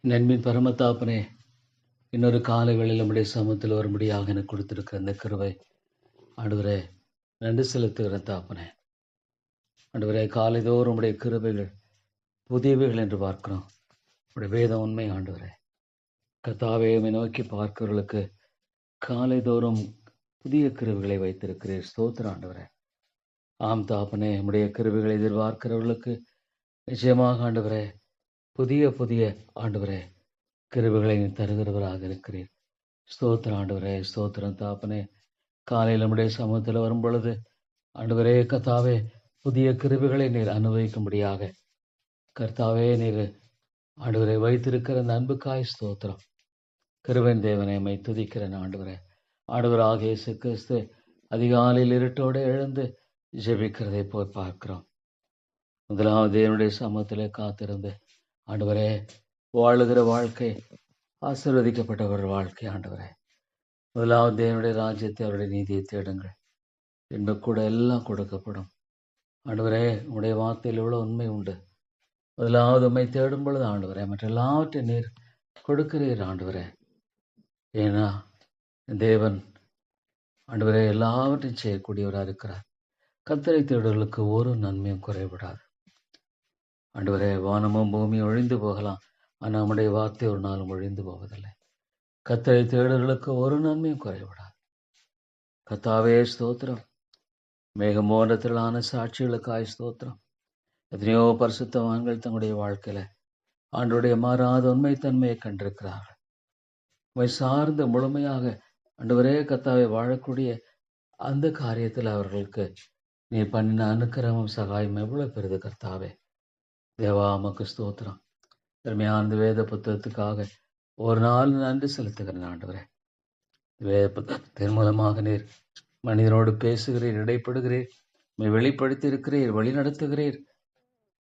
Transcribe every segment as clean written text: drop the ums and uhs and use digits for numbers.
நண்பின் பரமத்தாப்பனே, இன்னொரு காலை வேளையில் நம்முடைய சமூகத்தில் வரும்படியாக எனக்கு கொடுத்திருக்கிற அந்த கிருபை, ஆண்டவரே நன்றி செலுத்துகிற தாப்பனே. ஆண்டவரே, காலைதோறும் உம்முடைய கிருபைகள் புதியவைகள் என்று பார்க்கிறோம். உடைய வேதம் உண்மை ஆண்டவரே. கர்த்தாவே, உம்மை நோக்கி பார்க்கிறவர்களுக்கு காலைதோறும் புதிய கிருபைகளை வைத்திருக்கிறீர். ஸ்தோத்திரம் ஆண்டவரே. ஆம் தாப்பனே, உம்முடைய கிருபைகளை எதிர்பார்க்கிறவர்களுக்கு நிச்சயமாக ஆண்டவரே புதிய புதிய ஆண்டவரே கிருபைகளை நீ தருகிறவராக இருக்கிறீர். ஸ்தோத்திரம் ஆண்டவரே. ஸ்தோத்திரம் தாப்பனே. காலையில் நம்முடைய சமூகத்தில் வரும் பொழுது ஆண்டவரே கர்த்தாவே புதிய கிருபைகளை நீர் அனுபவிக்கும்படியாக கர்த்தாவே நீர் ஆண்டவரை வைத்திருக்கிற அந்த அன்புக்காய் ஸ்தோத்திரம். கிருபையின் தேவனை மை துதிக்கிறேன் ஆண்டவரே. ஆண்டவராக இயேசு கிறிஸ்து அதிகாலையில் இருட்டோடு எழுந்து ஜெபிக்கிறதை போய் பார்க்கிறோம். முதலாவது தேவனுடைய சமூகத்திலே காத்திருந்து ஆண்டவரே வாழுகிற வாழ்க்கை ஆசீர்வதிக்கப்பட்டவர் வாழ்க்கை ஆண்டவரே. முதலாவது தேவனுடைய ராஜ்யத்தை அவருடைய நீதியை தேடுங்கள், பின்பு கூட எல்லாம் கொடுக்கப்படும். ஆண்டவரே, உடைய வார்த்தையில் எவ்வளோ உண்மை உண்டு. முதலாவது உண்மை தேடும் பொழுது ஆண்டவரே மற்ற எல்லாவற்றையும் நீர் கொடுக்கிறீர் ஆண்டவரே. ஏன்னா தேவன் ஆண்டவரே எல்லாவற்றையும் செய்யக்கூடியவராக இருக்கிறார். கர்த்தரை தேடுகளுக்கு ஒரு நன்மையும் குறைவிடாது. ஆண்டவரே, வானமும் பூமியும் ஒழிந்து போகலாம், ஆனால் நம்முடைய வார்த்தை ஒரு நாளும் ஒழிந்து போவதில்லை. கர்த்தரை தேடுகளுக்கு ஒரு நன்மையும் குறைவிடாது. கர்த்தாவே ஸ்தோத்திரம். மேகமோண்டத்திலான சாட்சிகளுக்காய் ஸ்தோத்திரம். எத்தனையோ பரிசுத்தவான்கள் தங்களுடைய வாழ்க்கையில ஆண்டவருடைய மாறாத உண்மைத்தன்மையை கண்டிருக்கிறார்கள். உண்மை சார்ந்த முழுமையாக ஆண்டவரே கர்த்தாவை வாழக்கூடிய அந்த காரியத்தில் அவர்களுக்கு நீ பண்ணின அனுக்கிரமம் சகாயம் எவ்வளவு பெரிது கர்த்தாவே. தேவா உமக்கு ஸ்தோத்திரம். திறமையான வேத புத்தகத்துக்காக ஒரு நாள் நன்றி செலுத்துகிறேன் ஆண்டவரே. வேத புத்தகத்தின் மூலமாக நீர் மனிதனோடு பேசுகிறீர், இடைப்படுகிறீர், வெளிப்படுத்தி இருக்கிறீர், வழி நடத்துகிறீர்.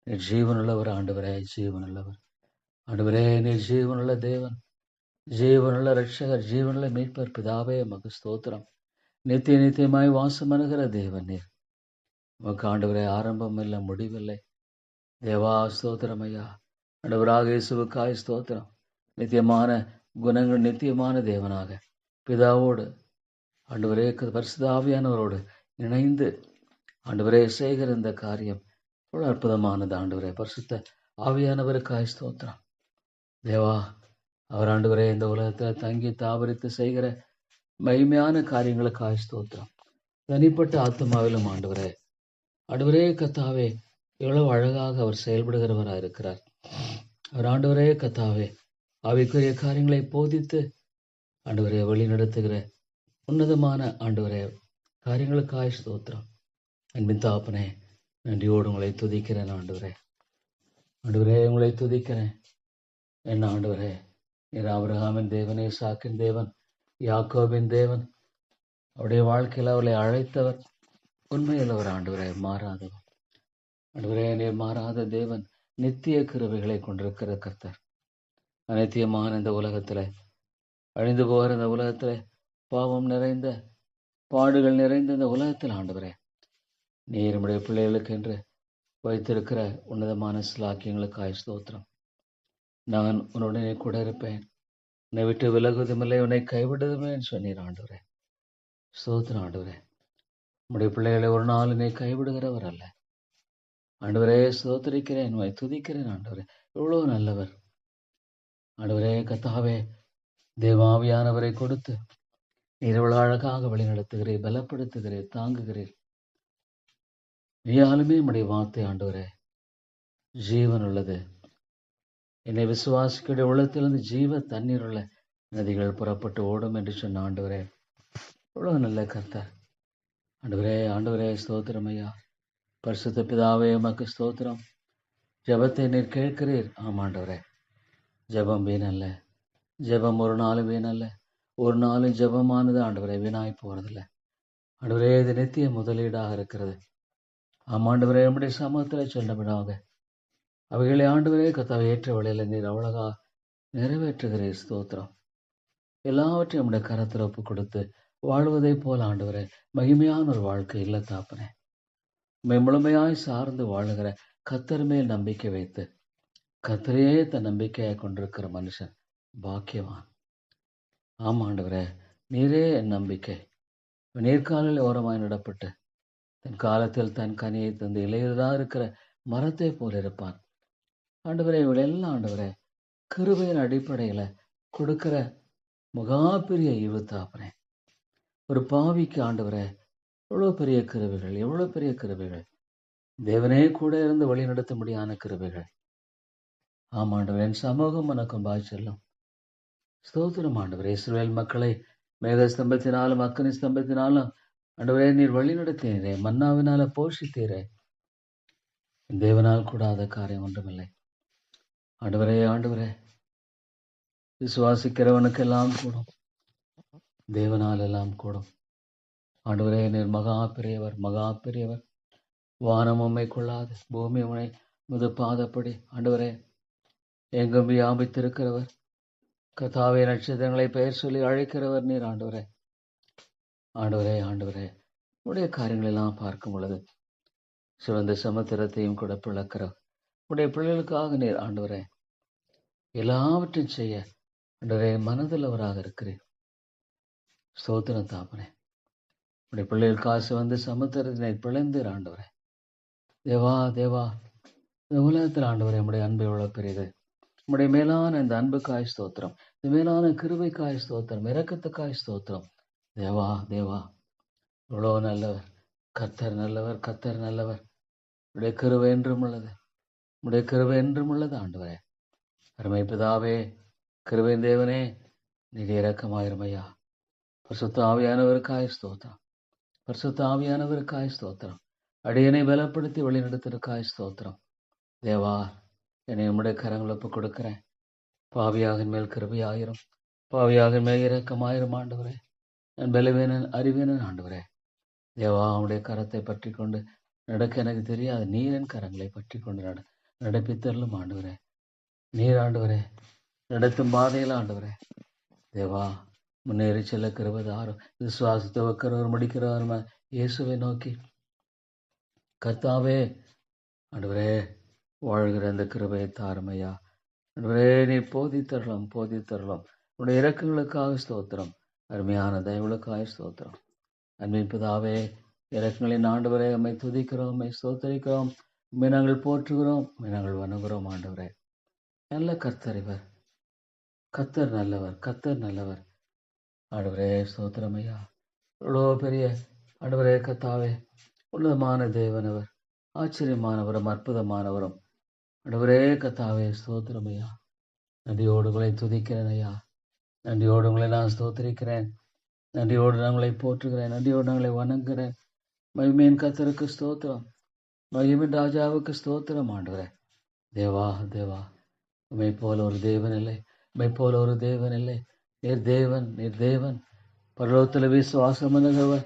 நீர் ஜீவனுள்ளவர் ஆண்டவரே, ஜீவனுள்ளவர் ஆண்டவரே. நீர் ஜீவனுள்ள தேவன், ஜீவனுள்ள ரட்சகர், ஜீவனுள்ள மீட்பர். பிதாவே உமக்கு ஸ்தோத்திரம். நித்திய நித்தியமாய் வாசம் அணுகிற தேவன் நீர். உமக்கு ஆண்டவரே ஆரம்பம் இல்லை, முடிவில்லை. தேவா ஸ்தோத்திரம் ஐயா. ஆண்டவராக இயேசுவுக்காய் ஸ்தோத்திரம். நித்தியமான குணங்கள் நித்தியமான தேவனாக பிதாவோடு ஆண்டவரே பரிசுத்த ஆவியானவரோடு இணைந்து ஆண்டவரே செய்கிற இந்த காரியம் எவ்வளவு அற்புதமானது ஆண்டவரே. பரிசுத்த ஆவியானவருக்காய் ஸ்தோத்திரம். தேவா, அவர் ஆண்டவரே இந்த உலகத்தில் தங்கி தாபரித்து செய்கிற மகிமையான காரியங்களுக்காய் ஸ்தோத்திரம். தனிப்பட்ட ஆத்மாவிலும் ஆண்டவரே ஆண்டவரே கர்த்தாவே எவ்வளவு அழகாக அவர் செயல்படுகிறவராக இருக்கிறார். அவர் ஆண்டவரே கர்த்தாவே ஆவிக்குரிய காரியங்களை போதித்து ஆண்டவரே வழி நடத்துகிற உன்னதமான ஆண்டவரே காரியங்களுக்காய் ஸ்தோத்திரம். அன்பின் தாப்பனே, நன்றியோடு உங்களை துதிக்கிறேன் ஆண்டவரே. ஆண்டவரே உங்களை துதிக்கிறேன். என்ன ஆண்டவரே, நீர் ஆபிரகாமின் தேவன், ஈசாக்கின் தேவன், யாக்கோபின் தேவன். அவருடைய வாழ்க்கையில் அவளை அழைத்தவர், உண்மையுள்ளவர் ஆண்டவரே, மாறாதவர் ஆண்டவரே. நீர் மாறாத தேவன், நித்திய கிருபைகளை கொண்டிருக்கிற கர்த்தர். அநித்தியமான இந்த உலகத்துல, அழிந்து போகிற இந்த உலகத்துல, பாவம் நிறைந்த பாடுகள் நிறைந்த இந்த உலகத்தில் ஆண்டவரே நீர் நம்முடைய பிள்ளைகளுக்கு என்று வைத்திருக்கிற உன்னதமான சிலாக்கியங்களுக்காய் ஸ்தோத்திரம். நான் உன்னுடனே கூட இருப்பேன், உன்னை விட்டு விலகுவதுமில்லை, உன்னை கைவிடுவதுமே சொன்னீர் ஆண்டவரே. ஸ்தோத்திரம் ஆண்டவரே. நம்முடைய பிள்ளைகளை ஒரு நாள் என்னை கைவிடுகிறவர் அல்ல ஆண்டவரே. ஸ்தோத்திரிக்கிறேன், உன்னை துதிக்கிறேன் ஆண்டவரே. எவ்வளவு நல்லவர் ஆண்டவரே. கர்த்தாவே, தேவாவியானவரை கொடுத்து நீர் எவ்வளவு அழகாக வழி நடத்துகிறீர், பலப்படுத்துகிறீர், தாங்குகிறீர். நீயாலுமே நம்முடைய வார்த்தை ஆண்டவரே ஜீவன் உள்ளது. என்னை விசுவாசிக்கிற உள்ளத்திலிருந்து ஜீவ தண்ணீர் உள்ள நதிகள் புறப்பட்டு ஓடும் என்று சொன்ன ஆண்டவரே, எவ்வளவு நல்ல கர்த்தர் ஆண்டவரே. ஆண்டவரே ஸ்தோத்திரம் ஐயா. பரிசுத்த பிதாவே உமக்கு ஸ்தோத்திரம். ஜெபத்தை நீர் கேட்கிறீர். ஆமாண்டவரே, ஜெபம் வீணல்ல, ஜெபம் ஒரு நாளும் வீணல்ல. ஒரு நாளும் ஜெபமானது ஆண்டவரே வீணாய் போறதில்லை ஆண்டவரே. இது நித்திய முதலீடாக இருக்கிறது. ஆமாண்டவரே, நம்முடைய சமூகத்தில் சொன்னபடியாக அவைகளை ஆண்டவரே கர்த்தாவை ஏற்ற வழியில நீர் அவ்வளகா நிறைவேற்றுகிறீர். ஸ்தோத்திரம். எல்லாவற்றையும் நம்முடைய கரத்தில் ஒப்பு கொடுத்து வாழ்வதை போல ஆண்டவரே மகிமையான ஒரு வாழ்க்கை இல்லை தாப்பனே. முழுமையாய் சார்ந்து வாழுகிற கர்த்தர் மேல் நம்பிக்கை வைத்து கர்த்தரையே தன் நம்பிக்கையாக கொண்டிருக்கிற மனுஷன் பாக்கியவான். ஆமா ஆண்டவரே, நீரே என் நம்பிக்கை. நீர்க்காலில் ஓரமாய் நடப்பட்டு தன் காலத்தில் தன் கனியை தந்து இலையுதா இருக்கிற மரத்தை போல இருப்பான். ஆண்டவரே, இவளெல்லாம் ஆண்டவரே கிருபையின் அடிப்படையில கொடுக்கிற மகா பெரிய ஈவுத்தாப்பனே. ஒரு பாவிக்கு ஆண்டவரே எவ்வளவு பெரிய கிருபைகள், எவ்வளவு பெரிய கிருபைகள். தேவனே கூட இருந்து வழி நடத்த முடியாத கிருபைகள். ஆமாண்டவர், என் சமூகம் உனக்கு பாய்ச்செல்லும். ஸ்தோத்திரம் ஆண்டவரே. இஸ்ரவேல் மக்களை மேக ஸ்தம்பத்தினாலும் அக்கினி ஸ்தம்பத்தினாலும் ஆண்டவரே நீர் வழி நடத்தினீரே, மன்னாவினால போஷித்தீரே. தேவனால் கூடாத காரியம் ஒன்றுமில்லை. ஆண்டவரே ஆண்டவரே, விசுவாசிக்கிறவனுக்கெல்லாம் கூடும், தேவனால் எல்லாம் கூடும். ஆண்டவரே நீர் மகா பெரியவர், மகா பெரியவர். வானம் உம்மை கொள்ளாது, பூமி உன்னை முது பாதப்படி. ஆண்டவரே எங்கும் வியாபித்திருக்கிறவர், கர்த்தாவே நட்சத்திரங்களை பெயர் சொல்லி அழைக்கிறவர் நீர். ஆண்டவரே ஆண்டவரே ஆண்டவரே, உடைய காரியங்கள் எல்லாம் பார்க்கும் பொழுது சிவந்த சமுத்திரத்தையும் கூட பிளக்கிறவர். உடைய பிள்ளைகளுக்காக நீர் ஆண்டவரே எல்லாவற்றையும் செய்ய ஆண்டவரே மனதுள்ளவராக இருக்கிறீர். ஸ்தோத்திரம் தாப்பனே. உடைய பிள்ளைகள் காசு வந்து சமுத்திரத்தினை பிளந்தீர் ஆண்டவரே. தேவா தேவா, இந்த உலகத்தில் ஆண்டவரே உடைய அன்பு எவ்வளவு பெரியது. உடைய மேலான இந்த அன்புக்காய் ஸ்தோத்திரம், இந்த மேலான கிருபைக்காய் ஸ்தோத்திரம், இரக்கத்துக்காய் ஸ்தோத்திரம். தேவா தேவா, இவ்வளோ நல்லவர். கர்த்தர் நல்லவர், கர்த்தர் நல்லவர். உடைய கிருபை என்றும் உள்ளது, உடைய கிருபை என்றும் உள்ளது. ஆண்டவரே அருமை பிதாவே, கிருபையின் தேவனே, நீர் இரக்கமாயிரும் ஐயா. பரிசுத்த ஆவியானவருக்காய் ஸ்தோத்திரம், பரிசுத்த ஆவியானவருக்காய் ஸ்தோத்திரம். அடியனை பலப்படுத்தி வழிநடத்திற்காய் ஸ்தோத்திரம். தேவா, என்னை உம்முடைய கரங்கள் ஒப்புக் கொடுக்கிறேன். பாவியாகின் மேல் கிருபையாயிரும், பாவியாகின் மேல் இரக்கமாயிரும். ஆண்டவரே நான் பலவீனன், அறிவீனன். ஆண்டவரே தேவா, உடைய கரத்தை பற்றி கொண்டு நடக்க எனக்கு தெரியாது. நீர் என் கரங்களை பற்றி கொண்டு நடப்பித்தரலும். ஆண்டவரே நீர் ஆண்டவரே நடத்தும் பாதையில் ஆண்டவரே தேவா முன்னேறி செல்ல கிருபைதாரும். விசுவாசத்தை வைக்கிறவர் முடிக்கிறவர் இயேசுவை நோக்கி கர்த்தாவே ஆண்டவரே வாழ்கிற அந்த கிருபையை தாருமையா. ஆண்டவரே நீர் போதித்தரலாம், போதித்தரலாம். உடைய இரக்கங்களுக்காக ஸ்தோத்திரம், அருமையான தயவுகளுக்காக ஸ்தோத்திரம். அன்பின் பிதாவே, இரக்கங்களின் ஆண்டவரே உம்மை துதிக்கிறோம், உம்மை ஸ்தோத்தரிக்கிறோம், உம்மை நாங்கள் போற்றுகிறோம், உம்மை நாங்கள் வணங்குகிறோம். ஆண்டவரே நல்ல கர்த்தர் இவர், கர்த்தர் நல்லவர், கர்த்தர் நல்லவர். ஆண்டவரே ஸ்தோத்திரம் ஐயா. இவ்வளோ பெரிய ஆண்டவரே கர்த்தாவே, உன்னதமான தேவனவர், ஆச்சரியமானவரும் அற்புதமானவரும். ஆண்டவரே கர்த்தாவே ஸ்தோத்திரம் ஐயா. நன்றியோடு உங்களை துதிக்கிறேன் ஐயா, நன்றியோடு உங்களை நான் ஸ்தோத்திரிக்கிறேன், நன்றியோடு நான் உங்களை போற்றுகிறேன், நன்றியோடு நாங்களை வணங்குகிறேன். மகிமையின் கர்த்தருக்கு ஸ்தோத்திரம், மகிமின் ராஜாவுக்கு ஸ்தோத்திரம். ஆண்டவரே தேவா தேவா, உம்மை போல ஒரு தேவன் இல்லை, உம்மை போல ஒரு தேவன் இல்லை. நீர் தேவன், நீர் தேவன். பரலோகத்தில் விசுவாசம் பண்ணுகிறவர்.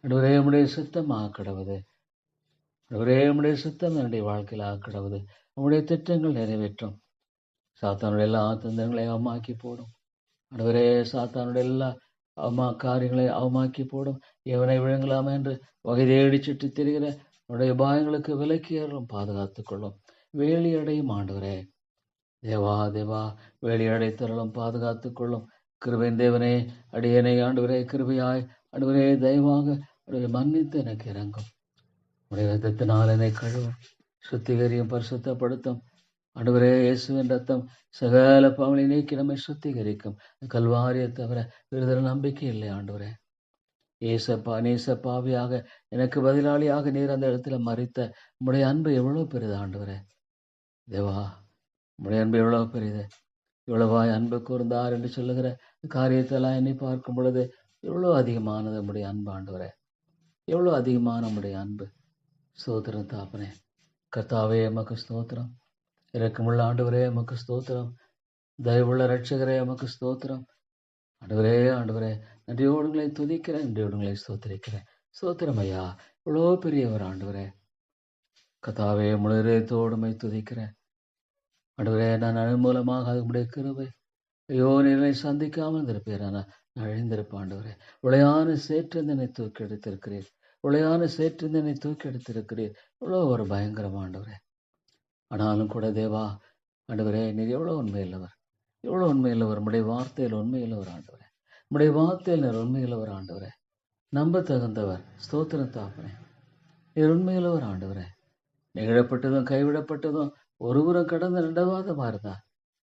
ஆண்டவரே உம்முடைய சித்தம் ஆக்கிடுவது, ஆண்டவரே உம்முடைய சித்தம் என்னுடைய வாழ்க்கையில் ஆக்கிடுவது. உம்முடைய திட்டங்கள் நிறைவேற்றும். சாத்தானுடைய எல்லா தந்திரங்களை அவமாக்கி போடும். ஆண்டவரே சாத்தானுடைய எல்லா காரியங்களை அவமாக்கி போடும். எவனை விழுங்கலாம் என்று வகை தேடி சுற்றி திரிகிற உடைய பாயங்களுக்கு விலக்கி ஏறும், பாதுகாத்துக் கொள்ளும். வேலி அடையும். ஆண்டவரே தேவா தேவா, வேலி அடைத்தரலும், பாதுகாத்துக் கொள்ளும். கிருபையின் தேவனே, அடியனை ஆண்டவரே கிருபையாய் ஆண்டவரே தயவாக ஆண்டவரே மன்னித்து எனக்கு இறங்கும். உடைய ரத்தத்தினால் என்னை கழுவும், சுத்திகரியும், பரிசுத்தப்படுத்தும். ஆண்டவரே இயேசுவின் ரத்தம் சகல பாவங்களை நீக்கி நம்மை சுத்திகரிக்கும். கல்வாரியை தவிர விடுதலை நம்பிக்கை இல்லை. ஆண்டவரே ஏசப்பா, நேசப்பாவியாக எனக்கு பதிலாளியாக நீர் அந்த இடத்துல மறித்த உம்முடைய அன்பு எவ்வளவு பெரிது. ஆண்டவரே தேவா, உம்முடைய அன்பு எவ்வளவு பெரிது. இவ்வளவாய் அன்பு கூர்ந்தார் என்று சொல்லுகிற காரியத்தெல்லாம் எண்ணி பார்க்கும் பொழுது எவ்வளோ அதிகமானது நம்முடைய அன்பு. ஆண்டவரே எவ்வளோ அதிகமான நம்முடைய அன்பு. ஸ்தோத்திரம் தாப்பனே. கர்த்தாவே எமக்கு ஸ்தோத்திரம். இரக்கமுள்ள ஆண்டவரே எமக்கு ஸ்தோத்திரம். தயவுள்ள ரட்சகரே எமக்கு ஸ்தோத்திரம். ஆண்டவரே ஆண்டவரே, நன்றியோடு உங்களை துதிக்கிறேன், நன்றியோடு உங்களை ஸ்தோத்திரிக்கிறேன். ஸ்தோத்திரம் ஐயா, இவ்வளோ பெரியவர். ஆண்டவரே கர்த்தாவே முழு இதயத்தோடுமை துதிக்கிறேன். ஆண்டவரே நான் அதன் மூலமாக உம்முடைய கிருபை, ஐயோ நீரை சந்திக்காமல் இருந்திருப்பேன், நான் அழிந்திருப்பேன். ஆண்டவரே உளையான சேற்றிருந்தனை தூக்கி எடுத்திருக்கிறீர், உளையான சேற்றிருந்தனை தூக்கி எடுத்திருக்கிறீர். இவ்வளோ ஒரு பயங்கரம் ஆண்டவரே. ஆனாலும் கூட தேவா, ஆண்டவரே, நீர் எவ்வளோ உண்மையுள்ளவர், எவ்வளோ உண்மையுள்ளவர். உம்முடைய வார்த்தையில் உண்மையுள்ளவர் ஆண்டவரே. உம்முடைய வார்த்தையில் நீர் உண்மையுள்ளவர் ஆண்டவரே. நம்ப தகுந்தவர். ஸ்தோத்திரம் தாப்பனே. நீர் உண்மையுள்ளவர் ஆண்டவரே. நிகழப்பட்டதும் கைவிடப்பட்டதும் ஒருபுறம் கடந்த ரெண்டவாதமா இருந்தா,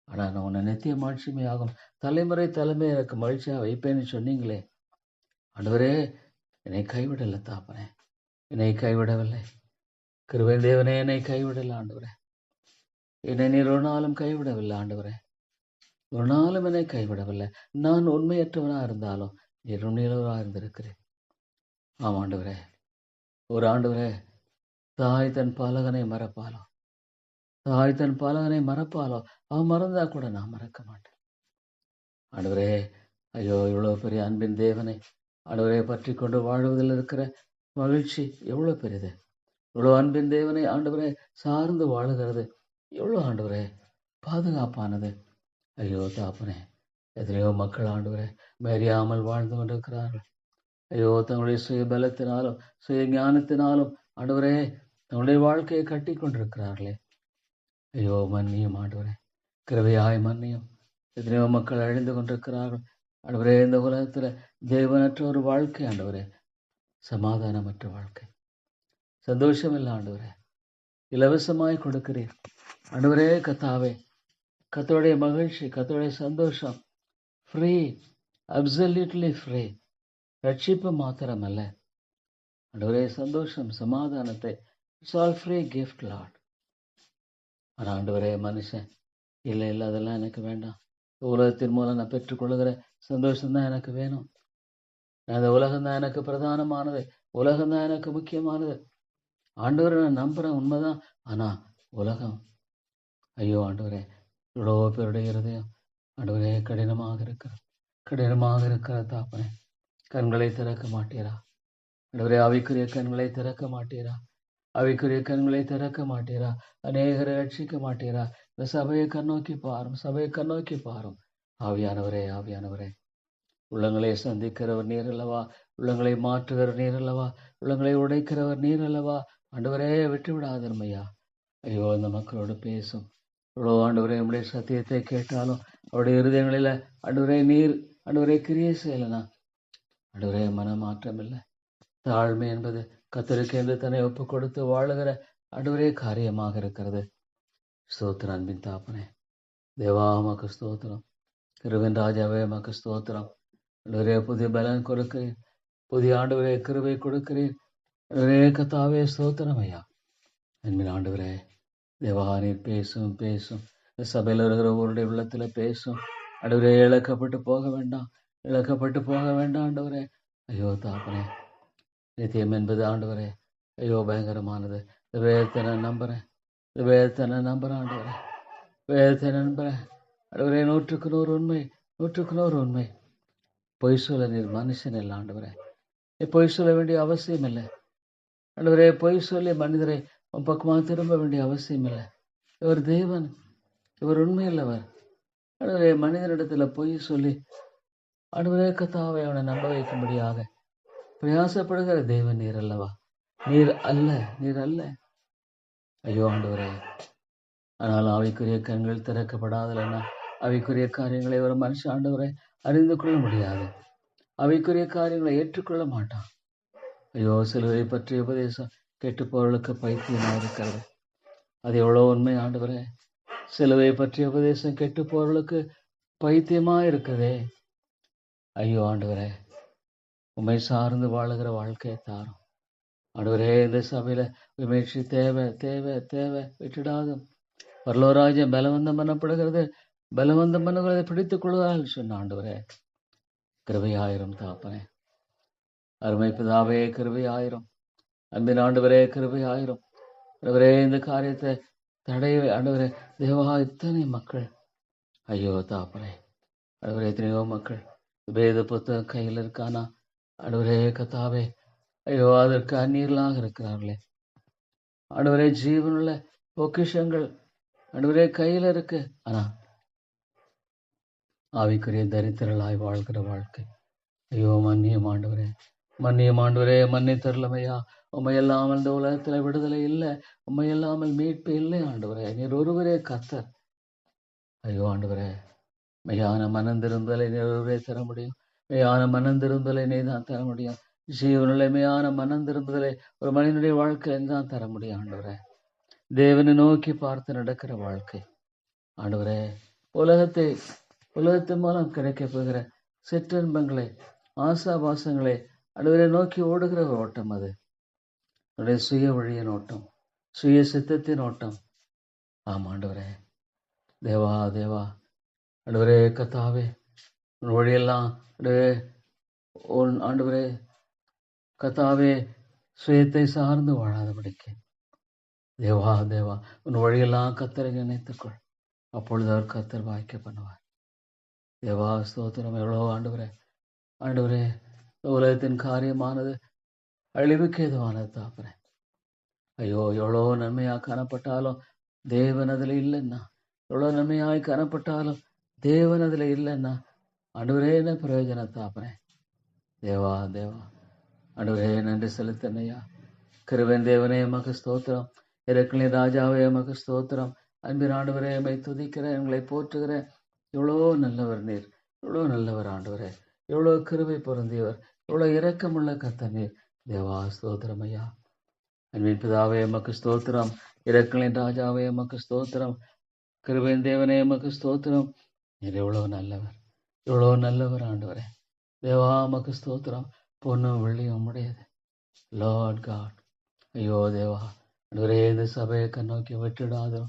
ஆனா நான் உன்னை நித்திய மாட்சிமையாகும் தலைமுறை தலைமை எனக்கு மகிழ்ச்சியா வைப்பேன்னு சொன்னீங்களே ஆண்டவரே. என்னை கைவிடல தாப்பனே, என்னை கைவிடவில்லை. கிருபை தேவனே, என்னை கைவிடல ஆண்டவரே. என்னை நீர் ஒரு நாளும் கைவிடவில்லை ஆண்டவரே. ஒரு நாளும் என்னை கைவிடவில்லை. நான் உண்மையற்றவனா இருந்தாலும் நீர் உண்மையுள்ளவரா இருந்திருக்கிறேன். ஆமா ஆண்டவரே. ஒரு ஆண்டவரே, தாய் தன் பாலகனை மறப்பாலோ, தாய் தன் பாலகனை மறப்பாலோ, அவன் மறந்தா கூட நான் மறக்க மாட்டேன் ஆண்டவரே. ஐயோ, இவ்வளவு பெரிய அன்பின் தேவனை ஆண்டவரே பற்றி கொண்டு வாழ்வதில் இருக்கிற மகிழ்ச்சி எவ்வளவு பெரியது. இவ்வளவு அன்பின் தேவனை ஆண்டவரே சார்ந்து வாழுகிறது எவ்வளவு ஆண்டவரே பாதுகாப்பானது. ஐயோ தாப்பனே, எத்தனையோ மக்கள் ஆண்டவரே மேறியாமல் வாழ்ந்து கொண்டிருக்கிறார்கள். ஐயோ, தங்களுடைய சுய பலத்தினாலும் சுய ஞானத்தினாலும் ஆண்டவரே தங்களுடைய வாழ்க்கையை கட்டி கொண்டிருக்கிறார்களே. ஐயோ, மன்னியும் ஆண்டவரே, கிருபையாய் மன்னியும். எத்தனையோ மக்கள் அழிந்து கொண்டிருக்கிறார்கள் ஆண்டவரே. இந்த உலகத்துல தேவனற்ற ஒரு வாழ்க்கை ஆண்டவரே, சமாதானமற்ற வாழ்க்கை, சந்தோஷம் இல்லை ஆண்டவரே. இலவசமாய் கொடுக்கிறீர் ஆண்டவரே. கத்தாவே, கத்தோடைய மகிழ்ச்சி, கத்தோடைய சந்தோஷம் ஃப்ரீ, அப்சல்யூட்லி ஃப்ரீ. ரட்சிப்பு மாத்திரமல்ல ஆண்டவரே, சந்தோஷம் சமாதானத்தை it's all free gift Lord. ஆனால் ஆண்டவரே, மனுஷன் இல்லை இல்லை அதெல்லாம் எனக்கு வேண்டாம், உலகத்தின் மூலம் நான் பெற்றுக்கொள்ளுகிற சந்தோஷம்தான் எனக்கு வேணும், அந்த உலகம்தான் எனக்கு பிரதானமானது, உலகம்தான் எனக்கு முக்கியமானது. ஆண்டவரை நான் நம்புறேன், உண்மைதான். ஆனா உலகம், ஐயோ ஆண்டவரே, இவ்வளோ பேருடைய இருதயம் ஆண்டவரே கடினமாக இருக்கிற தாப்பனே. கண்களை திறக்க மாட்டீரா ஆண்டவரே, ஆவிக்குரிய கண்களை திறக்க மாட்டீரா, ஆவிக்குரிய கண்களை திறக்க மாட்டீரா, அநேகரை ரட்சிக்க மாட்டீரா. இந்த சபையை கண்ணோக்கி பாரும். ஆவியானவரே, உள்ளங்களை சந்திக்கிறவர் நீர் அல்லவா, உள்ளங்களை மாற்றுகிறவர் நீர் அல்லவா, உள்ளங்களை உடைக்கிறவர் நீர் அல்லவா. ஆண்டவரே, விட்டு விடாதருமையா. ஐயோ, இந்த மக்களோடு பேசும். இவ்வளோ ஆண்டவரே, நம்முடைய சத்தியத்தை கேட்டாலும் அவருடைய இருதயங்களில ஆண்டவரே கிரியை செய்யலனா ஆண்டவரே, மனமாற்றம் இல்லை. தாழ்மை என்பது கத்தருக்கு என்று தன்னை ஒப்பு கொடுத்து வாழுகிற ஆண்டவரே காரியமாக இருக்கிறது. ஸ்தோத்திரம் அன்பின் தாப்பனே. தேவா, மக்கு ஸ்தோத்திரம். கிருபையின் ராஜாவே, மக்கு ஸ்தோத்திரம். ஆண்டவரே, புதிய பலன் கொடுக்கிறீர், புதிய ஆண்டவரே கிருபை கொடுக்கிறீர். ஆண்டவரே கத்தாவே, ஸ்தோத்திரம் ஐயா. அன்பின் ஆண்டவரே, தேவா, நீர் பேசும் இந்த சபையில் இருக்கிற ஒருடைய உள்ளத்துல பேசும் ஆண்டவரே. இழக்கப்பட்டு போக வேண்டாம் ஆண்டவரே. ஐயோ தாப்பனே, நித்தியம் என்பது ஆண்டவரே ஐயோ பயங்கரமானது. இந்த வேதத்தை நான் நம்புறேன் ஆண்டவரே, வேதத்தை நம்புறேன் ஆண்டவரே. 100% உண்மை. பொய் சொல்ல நீர் மனுஷன் இல்லை ஆண்டவரே. பொய் சொல்ல வேண்டிய அவசியம் இல்லை ஆண்டவரே. பொய் சொல்லி மனிதரை உன் பக்கமாக திரும்ப வேண்டிய அவசியம் இல்லை. இவர் தேவன், இவர் உண்மையுள்ளவர் ஆண்டவரே. மனிதனிடத்துல பொய் சொல்லி ஆண்டவரே கத்தாவை அவனை நம்ப வைக்கும்படியாக பிரயாசப்படுகிற தேவன் நீர் அல்லவா, நீர் அல்ல. ஐயோ ஆண்டவரே, ஆனால் ஆவிக்குரிய கண்கள் திறக்கப்படாதலன்னா ஆவிக்குரிய காரியங்களை ஒரு மனுஷன் ஆண்டவரை அறிந்து கொள்ள முடியாது, ஆவிக்குரிய காரியங்களை ஏற்றுக்கொள்ள மாட்டான். ஐயோ, சிலுவை பற்றிய உபதேசம் கெட்டு போறவர்களுக்கு பைத்தியமாக இருக்கிறது. அது எவ்வளோ உண்மை ஆண்டவரே. சிலுவை பற்றிய உபதேசம் கெட்டு போறவர்களுக்கு பைத்தியமா இருக்குதே. ஐயோ ஆண்டவரே, உண்மை சார்ந்து வாழுகிற வாழ்க்கையை தாரும் ஆண்டவரே. இந்த சபையில விமர்சி தேவை விட்டுடாதும். பரலோராஜ்யம் பலவந்தம் பண்ணப்படுகிறதை பிடித்துக் கொள்வதால் சொன்ன ஆண்டவரே, கிருபையாயிரம் தாப்பனே. அருமை பிதாவே, கிருபையாயிரம். அன்பின் ஆண்டவரே, கிருபையாயிரம். ஆண்டவரே, இந்த காரியத்தை தடைய ஆண்டவரே. தேவா, இத்தனை மக்கள் ஐயோ தாப்பனே. ஆண்டவரே, எத்தனையோ மக்கள் வேத புத்தகம் கையில் இருக்கானா ஆண்டவரே கத்தாவே. ஐயோ, அதற்கு அந்நீர்களாக இருக்கிறார்களே ஆண்டவரே. ஜீவனுள்ள பொக்கிஷங்கள் ஆண்டவரே கையில் இருக்கு, ஆனா ஆவிக்குரிய தரித்திரளாய் வாழ்கிற வாழ்க்கை. ஐயோ, மன்னியும் ஆண்டவரே, மன்னி தரலமையா. உண்மையல்லாமல் இந்த உலகத்துல விடுதலை இல்லை, உண்மையல்லாமல் மீட்பு இல்லை ஆண்டவரே. நீர் ஒருவரே கர்த்தர், ஐயோ ஆண்டவரே, மெய்யான மனந்திருந்தலை நீரே தர முடியும். மெய்யான மனந்திருந்தலை நீ தான் தர முடியும். ஜீவனுள்ள மெய்யான மனந்திருந்தலை ஒரு மனிதனுடைய வாழ்க்கையில் தான் தர முடியும் ஆண்டவரே. தேவனை நோக்கி பார்த்து நடக்கிற வாழ்க்கை ஆண்டவரே. உலகத்தின் மூலம் கிடைக்கப் போகிற சிற்றின்பங்களை, ஆசாபாசங்களை ஆண்டவரை நோக்கி ஓடுகிற ஒரு ஓட்டம் அது. என்னுடைய சுய வழியின் ஓட்டம், சுய சித்தத்தின் ஓட்டம். ஆமா ஆண்டவரே, தேவா தேவா ஆண்டவரே, கத்தாவே, உன் வழியெல்லாம் ஆண்டவரே கத்தாவே, சுயத்தை சார்ந்து வாழாதபடிக்கு தேவா தேவா உன் வழியெல்லாம் கத்தரை நினைத்துக்கொள். அப்பொழுது அவர் கத்தர் வாய்க்க பண்ணுவார். தேவா ஸ்தோத்திரம். எவ்வளோ ஆண்டவரே உலகத்தின் காரியமானது அழிவுக்கு எதுவானது தாப்பரே. ஐயோ, எவ்வளோ நன்மையாக காணப்பட்டாலும் தேவன் அதில் இல்லைன்னா, எவ்வளோ நன்மையாய் காணப்பட்டாலும் தேவன் அதில் இல்லைன்னா ஆண்டவரே என்ன பிரயோஜனம் தாப்பரேன். தேவா தேவா ஆண்டவரே நன்றி செலுத்தனையா. கிருபையின் தேவனே எமக்கு ஸ்தோத்திரம். இரக்கலின் ராஜாவே எமக்கு ஸ்தோத்திரம். அன்பின் ஆண்டவரே எம்மை துதிக்கிறேன், எங்களை போற்றுகிறேன். எவ்வளோ நல்லவர் நீர், எவ்வளோ நல்லவர் ஆண்டவரே, எவ்வளோ கிருபை பொருந்தியவர், எவ்வளோ இரக்கமுள்ள கர்த்தர் நீர். தேவா ஸ்தோத்திரம் ஐயா. அன்பின் பிதாவே எமக்கு ஸ்தோத்திரம். இரக்கலின் ராஜாவே எமக்கு ஸ்தோத்திரம். கிருபையின் தேவனே எமக்கு ஸ்தோத்திரம். நீர் எவ்வளோ நல்லவர், எவ்வளோ நல்லவர் ஆண்டவரே. தேவா எமக்கு ஸ்தோத்திரம். பொண்ணும் வெள்ளியும் உம்முடையது. Lord God. ஐயோ தேவா ஆண்டவரே, இந்த சபையை கண்ணோக்கி விட்டுடாதோ.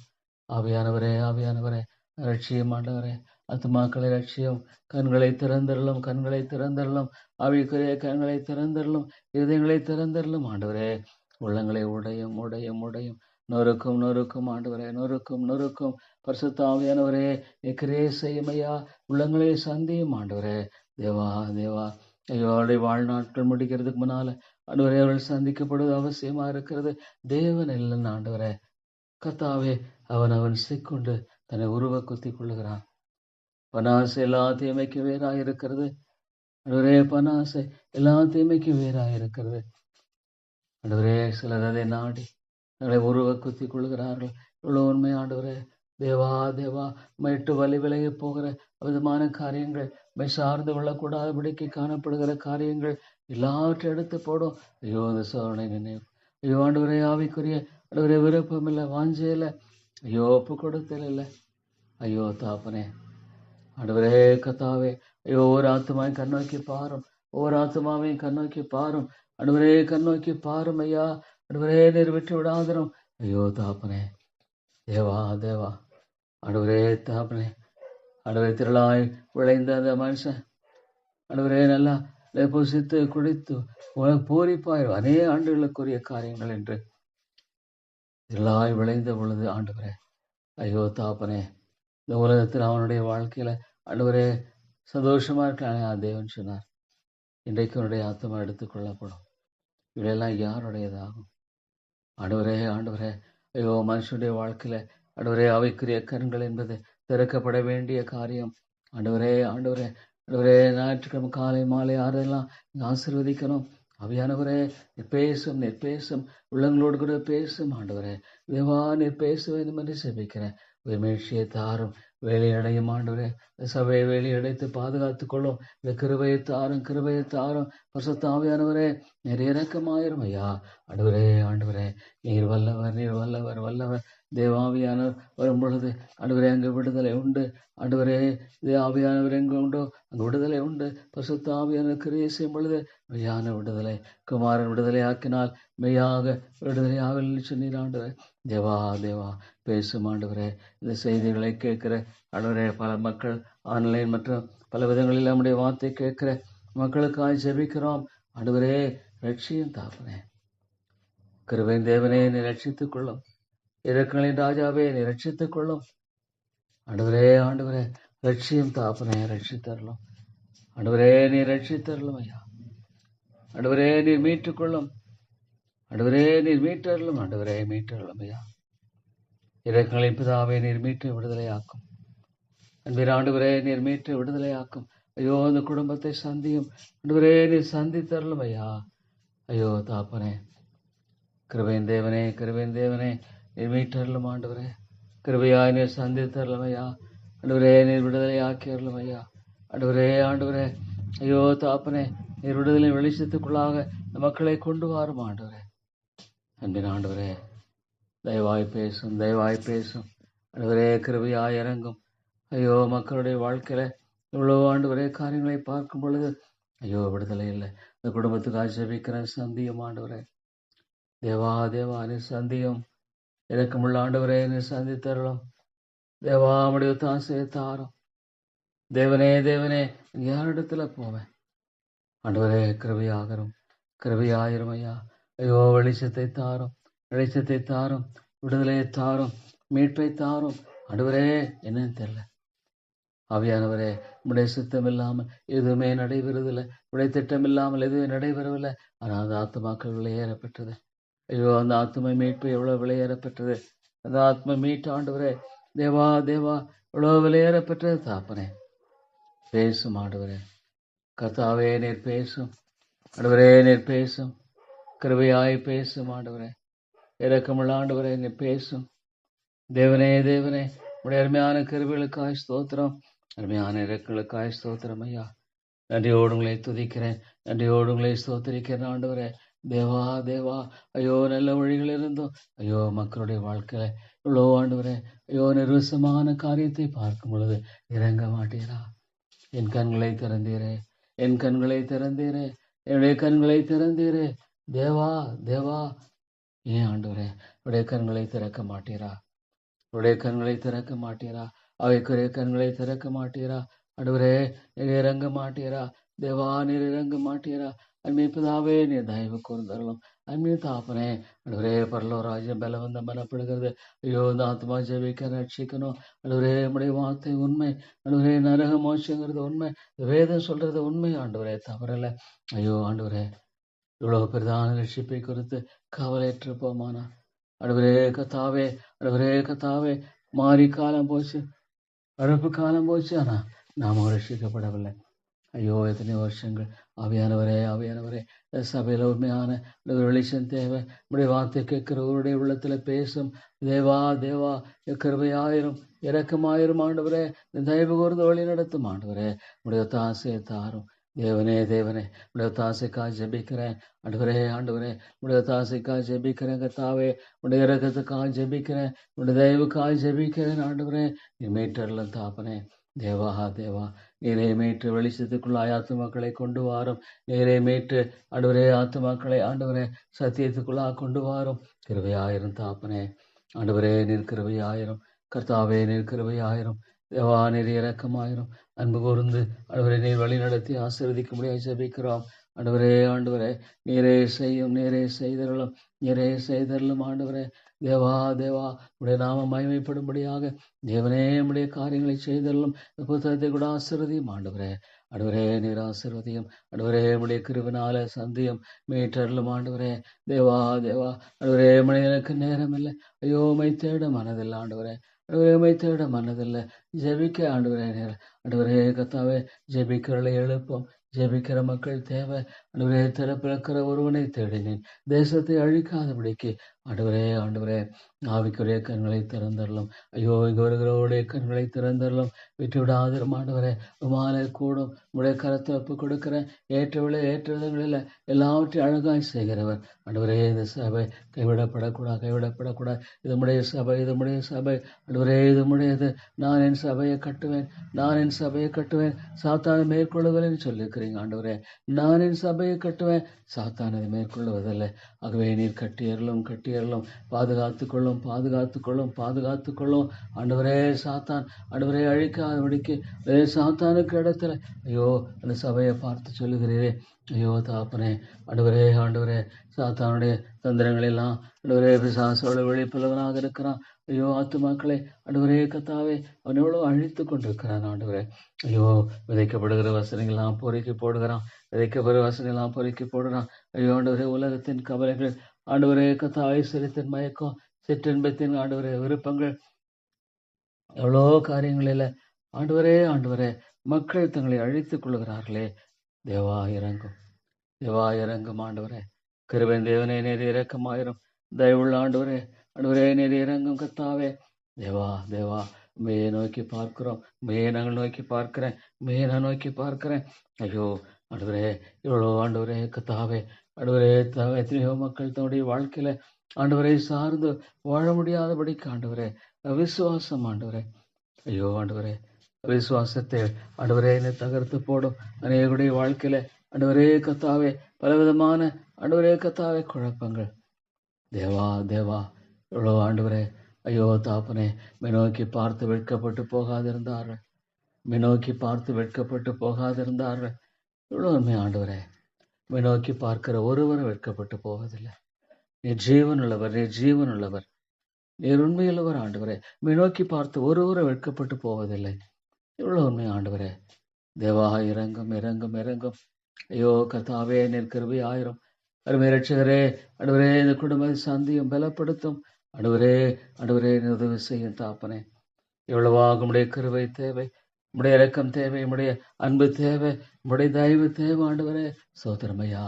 ஆவியானவரே ஆவியானவரே ரட்சியம் ஆண்டவரே. ஆத்துமாக்களை ரட்சியம். கண்களை திறந்தரலும், கண்களை திறந்தரலும். ஆவிக்குரிய கண்களை திறந்தரலும், இதயங்களை திறந்தரலும் ஆண்டவரே. உள்ளங்களை உடையும் உடையும் உடையும் நொறுக்கும் நொறுக்கும் ஆண்டவரே, நொறுக்கும் நொறுக்கும். பரிசுத்த ஆவியானவரே கிரியை செய்யும் ஐயா. உள்ளங்களை சந்தியும் ஆண்டவரே. தேவா தேவா ஐயோ, அவருடைய வாழ்நாட்கள் முடிக்கிறதுக்கு முன்னால ஆண்டவரே அவர்கள் சந்திக்கப்படுவது அவசியமா இருக்கிறது. தேவன் இல்லைன்னு ஆண்டவரே கத்தாவே அவன் சிக்கொண்டு தன்னை உருவ குத்தி கொள்ளுகிறான். பனாசை எல்லா தீமைக்கு வேறாக இருக்கிறது ஆண்டவரே. பனாசை எல்லா தீமைக்கு வேறாக இருக்கிறது ஆண்டவரே. சிலர் அதை நாடி தங்களை உருவ குத்தி கொள்ளுகிறார்கள். இவ்வளவு உண்மை ஆண்டவரே. தேவா தேவா மைட்டு வலி விலகி போகிற விதமான காரியங்கள், மை சார்ந்து கொள்ளக்கூடாதபடிக்கு காணப்படுகிற காரியங்கள் எல்லாவற்றை எடுத்து போடும். ஐயோ இந்த சோழனை நினைவு. ஐயோ ஆண்டவரே ஆவிக்குரிய ஆண்டவரே விருப்பம் இல்லை, வாஞ்சையில் ஐயோ ஒப்பு கொடுத்தல் இல்லை. ஐயோ தாப்பனே ஆண்டவரே கத்தாவே. ஐயோ ஒவ்வொரு ஆத்துமாவையும் கண்ணோக்கி பாரும், ஒவ்வொரு ஆத்துமாவையும் கண்ணோக்கி பாரும் ஆண்டவரே, கண்ணோக்கி பாரும் ஐயா. ஆண்டவரே நீர் விட்டு விடாதரும். ஐயோ தாப்பனே தேவா தேவா ஆண்டவரே தாப்பனே. ஆண்டவரே திரளாய் விளைந்த அந்த மனுஷன் ஆண்டவரே நல்லா புசித்து குடித்து பூரிப்பாய் அநேக ஆண்டுகளுக்குரிய காரியங்கள் என்று திரளாய் விளைந்த பொழுது ஆண்டவரே ஐயோ தாப்பனே, இந்த உலகத்தில் அவனுடைய வாழ்க்கையில ஆண்டவரே சந்தோஷமா இருக்கலாம் தேவன் சொன்னார். இன்றைக்கு அவனுடைய ஆத்மா எடுத்துக்கொள்ளப்படும். இவையெல்லாம் யாருடையதாகும்? ஆண்டவரே ஆண்டவரே ஐயோ மனுஷனுடைய வாழ்க்கையில ஆண்டவரே அவைக்குரிய கண்கள் என்பது திறக்கப்பட வேண்டிய காரியம். ஆண்டவரே ஆண்டவரே ஆண்டவரே ஞாயிற்றுக்கிழமை காலை மாலை ஆறெல்லாம் ஆசீர்வதிக்கணும். அவையானவரே நீர் பேசும் உள்ளங்களோடு கூட பேசும் ஆண்டவரே. தேவா நீர் பேச வேண்டும் என்று செபிக்கிறேன். விமேஷியை தாரும், வேலையடையும் ஆண்டவரே. சபையை வேலையடைத்து பாதுகாத்துக் கொள்ளும். இந்த கிருபையை தாரும். பரிசுத்த ஆவியானவரே நீர் இரக்கமாயிரும் ஐயா. ஆண்டவரே ஆண்டவரே நீர் வல்லவர். தேவாவியானவர் வரும் பொழுது ஆண்டவரே அங்கு விடுதலை உண்டு. ஆண்டவரே ஆவியானவர் எங்கு உண்டோ அங்கு விடுதலை உண்டு. பரிசுத்த ஆவியானவர் கிரியை செய்யும் பொழுது மெய்யான விடுதலை. குமாரன் விடுதலை ஆக்கினால் மெய்யாக விடுதலை ஆவல் சொன்னீர் ஆண்டவர். தேவா தேவா பேசும் ஆண்டவரே. இந்த செய்திகளை கேட்கிற ஆண்டவரே பல மக்கள் ஆன்லைன் மற்றும் பல விதங்களில் நம்முடைய வார்த்தை கேட்கிற மக்களுக்காக ஜெபிக்கிறோம். ஆண்டவரே ரட்சியும் தாப்பனே. கிருபையின் தேவனே நீ ரட்சித்துக் கொள்ளும். இரக்கங்களின் ராஜாவே நீ ரட்சித்துக் கொள்ளும். ஆண்டவரே ரட்சியும் தாப்பனே, ரட்சித்தரலும். ஆண்டவரே நீ ரட்சித்தரலும் ஐயா. ஆண்டவரே நீர் மீட்டுக்கொள்ளும். ஆண்டவரே நீர் மீட்டரலும். ஆண்டவரே மீட்டரலும் ஐயா. இரக்கங்களின் பிதாவே நீர் மீட்டு விடுதலையாக்கும். அன்பின் ஆண்டவரே நீர் மீட்டு விடுதலையாக்கும். ஐயோ அந்த குடும்பத்தை சந்தியும் ஆண்டவரே நீர் சந்தித்தரலும் ஐயா. ஐயோ தாப்பனே கிருபையின் தேவனே நீர் மீட்டரலும் ஆண்டவரே. கிருபையாய் நீர் சந்தித்தரலும் ஐயா. ஆண்டவரே நீர் விடுதலை ஆக்கியறலும் ஐயா. ஆண்டவரே ஐயோ தாப்பனே, நீர் விடுதலை வெளிச்சத்துக்குள்ளாக இந்த மக்களை கொண்டு வாரும் ஆண்டவரே. அன்பின் ஆண்டவரே, தயவாய் பேசும் ஆண்டவரே, கிருபையாய் இறங்கும். ஐயோ மக்களுடைய வாழ்க்கையில இவ்வளோ ஆண்டவரே காரியங்களை பார்க்கும் பொழுது ஐயோ விடுதலை இல்லை. இந்த குடும்பத்துக்கு ஆட்சேபிக்கிறேன். சந்தியும் ஆண்டவரே, தேவா நீ சந்தியும். இறக்கமுள்ள ஆண்டவரே நீ சந்தித்தரலாம். தேவா முடிவு தாசையை தாரும். தேவனே யாரிடத்துல போவேன்? ஆண்டவரே கிருபையாயிரும் ஐயா. ஐயோ வெளிச்சத்தை தாரும், விடுதலையை தாரும், மீட்பை தாரும். ஆண்டவரே என்னன்னு தெரியல. ஆவியானவரே, உடைய சித்தம் இல்லாமல் எதுவுமே நடைபெறுவதில்லை. உடைய திட்டம் இல்லாமல் எதுவும் நடைபெறவில்லை. ஆனால் அந்த ஆத்மாக்கள் விலையேறப்பெற்றது. ஐயோ அந்த ஆத்ம மீட்பு எவ்வளவு விலையேறப்பெற்றது. அந்த ஆத்ம மீட்டு ஆண்டவரே, தேவா எவ்வளவு விலையேறப்பெற்றது. தாப்பனே பேசும் ஆண்டவரே. கர்த்தாவே நீர் பேசும் ஆண்டவரே, நீர் பேசும். கிருபையாய் பேசும் ஆண்டவரே. இரக்கமுள்ள ஆண்டவரே நீர் பேசும். தேவனே உடைய அருமையான கிருபைகளுக்காய் ஸ்தோத்திரம். அருமையான இரக்கங்களுக்காய் ஸ்தோத்திரம் ஐயா. நன்றியோடு உங்களை துதிக்கிறேன், நன்றியோடு உங்களை ஸ்தோத்திரிக்கிறேன் ஆண்டவரே. தேவா ஐயோ நல்ல வழிகள் இருந்தோம். ஐயோ மக்களுடைய வாழ்க்கையில இவ்வளோ ஆண்டவரே, ஐயோ நிர்வசமான காரியத்தை பார்க்கும் பொழுது இறங்க மாட்டீரா? என் கண்களை திறந்தீரே, என்னுடைய கண்களை திறந்தீரே. தேவா ஏன் ஆண்டவரே உடைய கண்களை திறக்க மாட்டீரா? அவைக்குரிய கண்களை திறக்க மாட்டீரா? ஆண்டவரே நீர் இறங்க மாட்டீரா? தேவா நீர் இறங்க மாட்டீரா? அன்மை பிதாவே நீர் தயவு கூர்ந்தரலும். அன்மை தாப்பனே ஆண்டவரே, பரலோராஜ்யம் பலவந்த மனப்படுகிறது. ஐயோ இந்த ஆத்மா ஜெபிக்க ரட்சிக்கணும். ஆண்டவரே உம்முடைய வார்த்தை உண்மை. ஆண்டவரே நரக மோட்சங்கிறது உண்மை. வேதம் சொல்றது உண்மை ஆண்டவரே, தவறல. ஐயோ ஆண்டவரே, இவ்வளவு பிரதான ரட்சிப்பை குறித்து கவலையற்று போமானா? ஆண்டவரே கத்தாவே மாறி காலம் போச்சு, அறுப்பு காலம் போச்சு. ஆனா நாம ரட்சிக்கப்படவில்லை. ஐயோ எத்தனை வருஷங்கள். ஆவியானவரே சபையில உண்மையான வெளிச்சம் தேவை. நம்முடைய வார்த்தை கேட்கிறவருடைய உள்ளத்துல பேசும். தேவா கிருபையாயிரும், இரக்கமாயிரும் ஆண்டவரே. தயவு கூர்ந்து வழி நடத்தும் ஆண்டவரே. நம்முடைய தாசையை தாரும். தேவனே உடைய தாசைக்காய் ஜெபிக்கிறேன் ஆண்டவரே உடைய தாசைக்காய் ஜெபிக்கிறேன். கத்தாவே உடைய இரக்கத்துக்காய் ஜெபிக்கிறேன், உடைய தயவுக்காய் ஜெபிக்கிறேன் ஆண்டவரே. நீ மீட்டர்லாம் தாப்பனே. தேவா நீரே மீட்டு வெளிச்சத்துக்குள்ள ஆத்துமாக்களை கொண்டு வாரும். நீரே மீட்டு ஆண்டவரே ஆத்துமாக்களை ஆண்டவரே சத்தியத்துக்குள்ளா கொண்டு வாரும். கிருபையாயிரும் தாப்பனே. ஆண்டவரே நீர் கிருபையாயிரும். கர்த்தாவே நீர் கிருபையாயிரும். தேவா நீர் இரக்கமாயிரும். அன்பு கூர்ந்து ஆண்டவரே நீர் வழி நடத்தி ஆசீர்வதிக்க முடியாது ஜெபிக்கிறோம். ஆண்டவரே நீரே செய்தருளும் ஆண்டவரே. தேவா உடைய நாம மகிமைப்படும்படியாக தேவனே உடைய காரியங்களை செய்தருளும். இந்த புத்தகத்தை கூட ஆசீர்வதியும் ஆண்டவரே நீர் ஆசீர்வதியும். உடைய கிருபினால சந்தியும் மீட்டருளும் ஆண்டவரே. தேவா ஆண்டவரே மனிதனுக்கு நேரம் இல்லை. ஐயோ மை தேட மனதில்லை ஆண்டவரே. தேட மனதில்லை. ஜெபிக்க ஆண்டவரே கத்தாவே ஜெபிக்கிறவர்களை எழுப்போம். ஜெபிக்கிற மக்கள் தேவை. ஆண்டவரே திறப்பிறக்கிற ஒருவனை தேடினேன், தேசத்தை அழிக்காதபடிக்கு. ஆண்டவரே ஆவிக்குரிய கண்களை திறந்தரலும். ஐயோ இங்க வருகிறவருடைய கண்களை திறந்தரலும். விட்டு விடாதிரும் ஆண்டவரே. உமாலை கூடும் உடைய கரத்தை ஒப்பு கொடுக்கிறேன். ஏற்றவில்லை எல்லாவற்றையும் அழகாய் செய்கிறவர் ஆண்டவரே. இந்த சபை கைவிடப்படக்கூடாது. இது உடைய சபை ஆண்டவரே, இது உடையது. நான் என் சபையை கட்டுவேன், சாத்தானை மேற்கொள்ளுவேன் சொல்லியிருக்கிறீங்க ஆண்டவரே. நான் என் சபையை கட்டுவேன், சாத்தானை மேற்கொள்ளுவதில்லை. ஆகவே நீர் கட்டியறலும் பாதுகாத்துக்கொள்ளும் ஆண்டவரே. சாத்தான் ஆண்டவரே அழிக்காதபடிக்கு சாத்தானுக்கு இடத்துல ஐயோ அந்த சபையை பார்த்து சொல்லுகிறீரே. ஐயோ தாப்பனே ஆண்டவரே சாத்தானுடைய தந்திரங்கள் எல்லாம் ஆண்டவரே பிசாசோட வெளிப்புலவனாக இருக்கிறான். ஐயோ ஆத்துமாக்களை ஆண்டவரே கத்தாவே அவன் எவ்வளவு அழித்து கொண்டிருக்கிறான் ஆண்டவரே. ஐயோ விதைக்கப்படுகிற வசனங்கள்லாம் பொறுக்கி போடுகிறான். ஐயோ ஆண்டவரே உலகத்தின் கவலைகள் ஆண்டவரே கத்தா ஐஸ்வர்யத்தின் மயக்கம், சிற்றின்பத்தின் ஆண்டவரே விருப்பங்கள், எவ்வளோ காரியங்களில் ஆண்டவரே மக்கள் தங்களை அழித்துக் கொள்கிறார்களே. தேவா இறங்கும் ஆண்டவரே. கிருபையின் தேவனே நேர் இரக்கமாயிரும். தயவுள்ள ஆண்டவரே நேர் இறங்கும் கத்தாவே. தேவா உண்மையை நோக்கி பார்க்கிறோம். உண்மையை நாங்கள் நோக்கி பார்க்கிறேன். உண்மையை நான் நோக்கி பார்க்கிறேன். ஐயோ ஆண்டவரே, இவ்வளோ ஆண்டவரே கத்தாவே, ஆண்டவரே எத்தனையோ மக்கள் தன்னுடைய வாழ்க்கையில ஆண்டவரை சார்ந்து வாழ முடியாதபடிக்கு ஆண்டவரே விசுவாசம் ஆண்டவரே, ஐயோ ஆண்டவரே, விசுவாசத்தை ஆண்டவரே என்னை தகர்த்து போடும் அநேகருடைய வாழ்க்கையில ஆண்டவரே கத்தாவே பலவிதமான ஆண்டவரே கத்தாவே குழப்பங்கள். தேவா தேவா, இவ்வளோ ஆண்டவரே, ஐயோ தாப்பனே, நோக்கி பார்த்து வெட்கப்பட்டு போகாதிருந்தார்கள். நோக்கி பார்த்து வெட்கப்பட்டு போகாதிருந்தார்கள். இவ்வளோ உண்மை ஆண்டவரே, நோக்கி பார்க்கிற ஒருவரும் வெட்கப்பட்டு போவதில்லை. நீர் ஜீவன் உள்ளவர், நீர் ஜீவன் உள்ளவர், நீர் உண்மையுள்ளவர் ஆண்டவரே. நோக்கி பார்த்து ஒருவரும் வெட்கப்பட்டு போவதில்லை. இவ்வளோ உண்மை ஆண்டவரே. தேவா இறங்கும் இறங்கும் இறங்கும். ஐயோ கர்த்தாவே, நீர் கிருபை ஆயிரம். அருமை ரட்சகரே, ஆண்டவரே, இந்த குடும்ப சாந்தியும் பலப்படுத்தும் ஆண்டவரே. ஆண்டவரே, உதவி செய்யும் தாப்பனே. எவ்வளவாக உடைய கிருபை தேவை, உடைய இரக்கம் தேவை, உடைய அன்பு தேவை, உடைய தயவு தேவை ஆண்டவரே. சோதரமையா,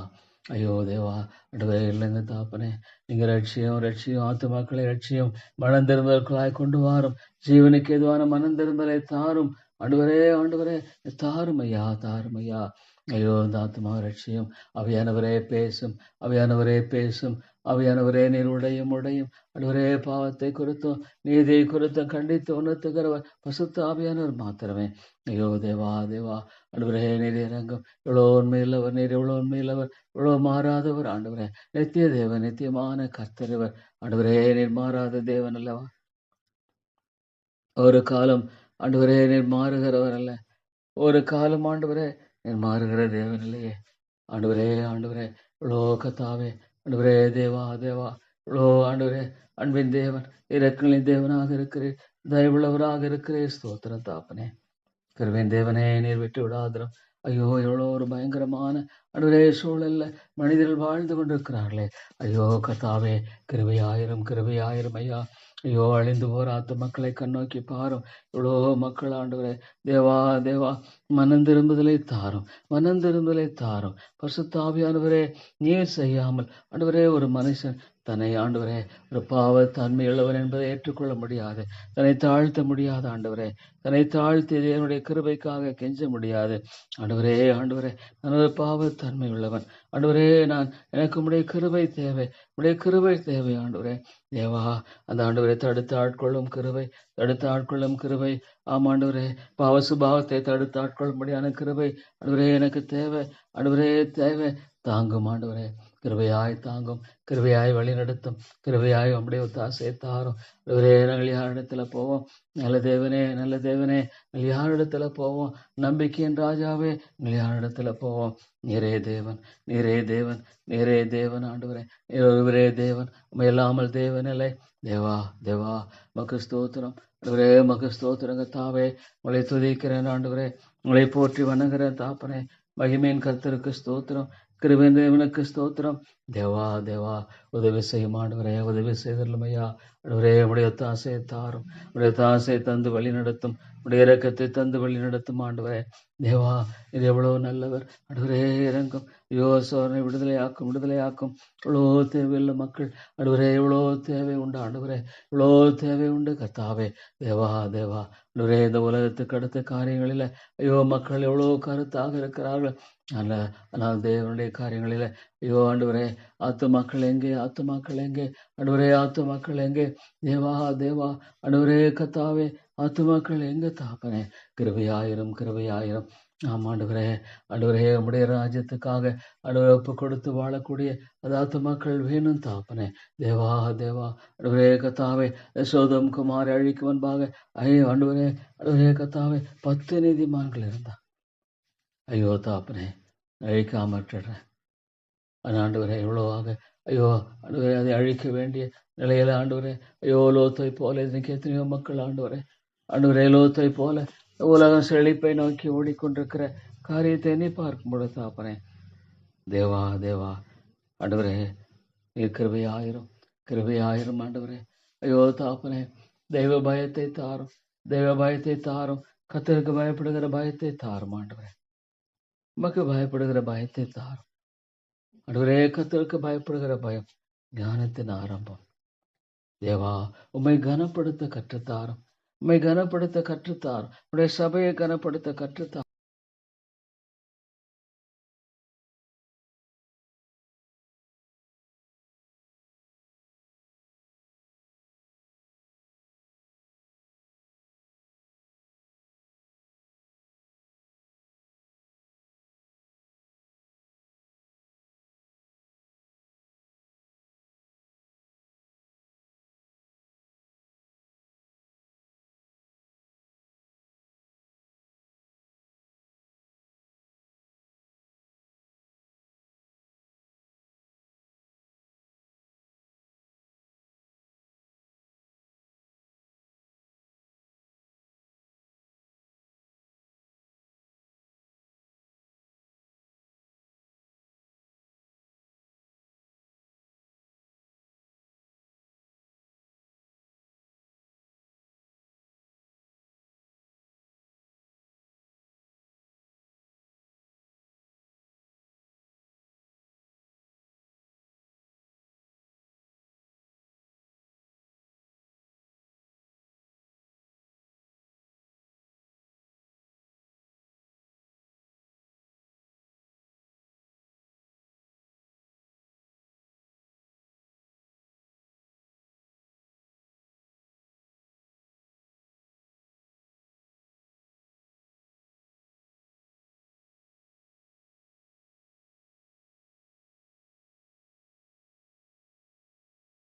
ஐயோ தேவா, ஆண்டவரே இல்லைங்க தாப்பனே. நீங்க ரட்சியம் ரட்சியம், ஆத்துமாக்களை ரட்சியம், மனம் திரும்பல்களாய் கொண்டு வாரும். ஜீவனுக்கு எதுவான மனம் திரும்பலை தாரும் ஆண்டவரே. ஆண்டவரே தாரும் ஐயா, தாரும் ஐயா. ஐயோ இந்த ஆத்மா ரட்சியம். அவையானவரே பேசும், அவையானவரே பேசும், அவையானவரே நீர் உடையும் உடையும். ஆண்டவரே பாவத்தை குறித்தும் நீதியை குறித்தும் கண்டித்து உணர்த்துகிறவர் பசுத்த ஆவியானவர் மாத்திரமே. ஐயோ தேவா தேவா, ஆண்டவரே நீர் இறங்கும். இவ்வளோ உண்மையுள்ளவர் நீர், எவ்வளோ உண்மையுள்ளவர், இவ்வளோ மாறாதவர் ஆண்டவரே. நித்திய தேவன், நித்தியமான கர்த்தரவர் ஆண்டவரே. நீர் மாறாத தேவன் அல்லவா? ஒரு காலம் ஆண்டவரே நீர் மாறுகிறவர் அல்ல. ஒரு காலம் ஆண்டவரே நீர் மாறுகிற தேவன் இல்லையே. ஆண்டவரே ஆண்டவரே, இவ்வளோ கத்தாவே, ஆண்டவரே தேவா தேவா, இவ்வளோ ஆண்டவரே அன்பின் தேவன், இரக்கங்களின் தேவனாக இருக்கிறேன், தயவுள்ளவராக இருக்கிறேன். ஸ்தோத்திரம் தாப்பனே. கிருபையின் தேவனே, நீர் விட்டு விடாதிரும். ஐயோ எவ்வளோ ஒரு பயங்கரமான ஆண்டவரே சூழல்ல மனிதர்கள் வாழ்ந்து கொண்டிருக்கிறார்களே. ஐயோ கத்தாவே, கிருபை ஆயிரம், கிருபை ஆயிரம் ஐயா. ஐயோ அழிந்து போற ஆத்து மக்களை கண்ணோக்கி பாரும். இவ்வளோ மக்கள் ஆண்டவரே தேவா தேவா, மனம் திரும்புதலை தாரும், மனம் திரும்புதலை தாரும். பரிசுத்த ஆவியானவரே, நீர் செய்யாமல் ஆண்டவரே ஒரு மனுஷன் தன்னை ஆண்டவரே ஒரு பாவத்தன்மையுள்ளவன் என்பதை ஏற்றுக்கொள்ள முடியாது, தன்னை தாழ்த்த முடியாது ஆண்டவரே. தன்னை தாழ்த்தி தேவனுடைய கிருபைக்காக கெஞ்ச முடியாது ஆண்டவரே. ஆண்டவரே, நான் ஒரு பாவத்தன்மை உள்ளவன் ஆண்டவரே. எனக்கு உடைய கிருபை தேவை, உடைய கிருபை தேவை ஆண்டவரே. தேவா அந்த ஆண்டவரை தடுத்து ஆட்கொள்ளும் கிருபை, தடுத்து ஆட்கொள்ளும் கிருபை. ஆமாண்டவரே, பாவ சுபாவத்தை தடுத்து ஆட்கொள்ளும்படியான கிருபை ஆண்டவரே எனக்கு தேவை, ஆண்டவரே தேவை. தாங்கும் ஆண்டவரே, கிருபையாய் தாங்கும், கிருபையாய் வழி நடத்தும், கிருபையாய் உம்முடைய ஒத்தாசையை தாரும். ஆண்டவரே, நாங்கள் யாரிடத்துல போவோம்? நல்ல தேவனே, நல்ல தேவனே, நாங்கள் யாரிடத்துல போவோம்? நம்பிக்கையின் ராஜாவே, நாங்கள் யாரிடத்துல போவோம்? நீரே தேவன், நீரே தேவன், நீரே தேவன் ஆண்டவரே. நீர் ஒருவரே தேவன், உம்மை இல்லாமல் தேவன் இல்லை. தேவா தேவா, மக்கு ஸ்தோத்திரம் ஆண்டவரே, மக்கு ஸ்தோத்திரங்க தாவே. உங்களை துதிக்கிறேன் ஆண்டவரே, உங்களை போற்றி வணங்குகிறேன் தாப்பனே. மகிமையின் கர்த்தருக்கு ஸ்தோத்திரம், கிருபையின் தேவனுக்கு ஸ்தோத்திரம். தேவா தேவா, உதவி செய்யும் ஆண்டவரே, உதவி செய்தல்லும் ஐயா. ஆண்டவரே, உடைய தாசையை தாரும், உடைய தாசையை தந்து வழி நடத்தும், உடைய இரக்கத்தை தந்து வழி நடத்தும் ஆண்டவரே. தேவா, இது எவ்வளவு நல்லவர் ஆண்டவரே. இறங்கும். ஐயோ சோதனை விடுதலையாக்கும், விடுதலையாக்கும். இவ்வளோ தேவையுள்ள மக்கள் ஆண்டவரே, இவ்வளோ தேவை உண்டு ஆண்டவரே, இவ்வளோ தேவை உண்டு கர்த்தாவே. தேவா தேவா, ஆண்டவரே, இந்த உலகத்துக்கு அடுத்த காரியங்களில் ஐயோ மக்கள் எவ்வளோ கருத்தாக இருக்கிறார்கள். ஆனால் தேவனுடைய காரியங்களில் ஐயோ ஆண்டவரே, ஆத்துமாக்கள் எங்கே, ஆத்துமாக்கள் எங்கே ஆண்டவரே, ஆத்துமாக்கள் எங்கே? தேவா தேவா, ஆண்டவரே கத்தாவே, ஆத்துமாக்கள் எங்க தாப்பனே? கிருபையாயிரம், கிருபையாயிரம். ஆமாண்டவரே, ஆண்டவரே உம்முடைய ராஜ்யத்துக்காக ஆண்டவரே ஒப்பு கொடுத்து வாழக்கூடிய அது ஆத்துமாக்கள் வேணும் தாப்பனே. தேவா தேவா, ஆண்டவரே கத்தாவே, சோதம் குமாரை அழிக்கும் முன்பாக ஆண்டவரே, ஆண்டவரே கத்தாவே, 10 நீதிமான்கள் இருந்தா. ஐயோ தாப்பனே, அழிக்காமற்றேன் ஆண்டவரே. எவ்வளவாக ஐயோ ஆண்டவரே, அதை அழிக்க வேண்டிய நிலையில ஆண்டவரே, ஐயோ லோத்தை போல இன்னைக்கு எத்தனையோ மக்கள் ஆண்டவரே, ஆண்டவரே லோத்தை போல உலகம் செழிப்பை நோக்கி ஓடிக்கொண்டிருக்கிற காரியத்தை நீ பார்க்கும் பொழுது தாப்பனே. தேவா தேவா, ஆண்டவரே நீர் கிருபையாயிரும், கிருபையாயிரும் ஆண்டவரே. ஐயோ தாப்பனே, தெய்வ பயத்தை தாரும், தெய்வ பயத்தை தாரும். கர்த்தருக்கு பயப்படுகிற பயத்தை தாரும் ஆண்டவரே. உமக்கு பயப்படுகிற பயத்தை தாரும் ஆண்டவரே. கர்த்தருக்கு பயப்படுகிற பயம் ஞானத்தின் ஆரம்பம். தேவா, உம்மை கனப்படுத்த கற்றுத்தாரும், உம்மை கனப்படுத்த கற்றுத்தார். உடைய சபையை கனப்படுத்த கற்றுத்தார்.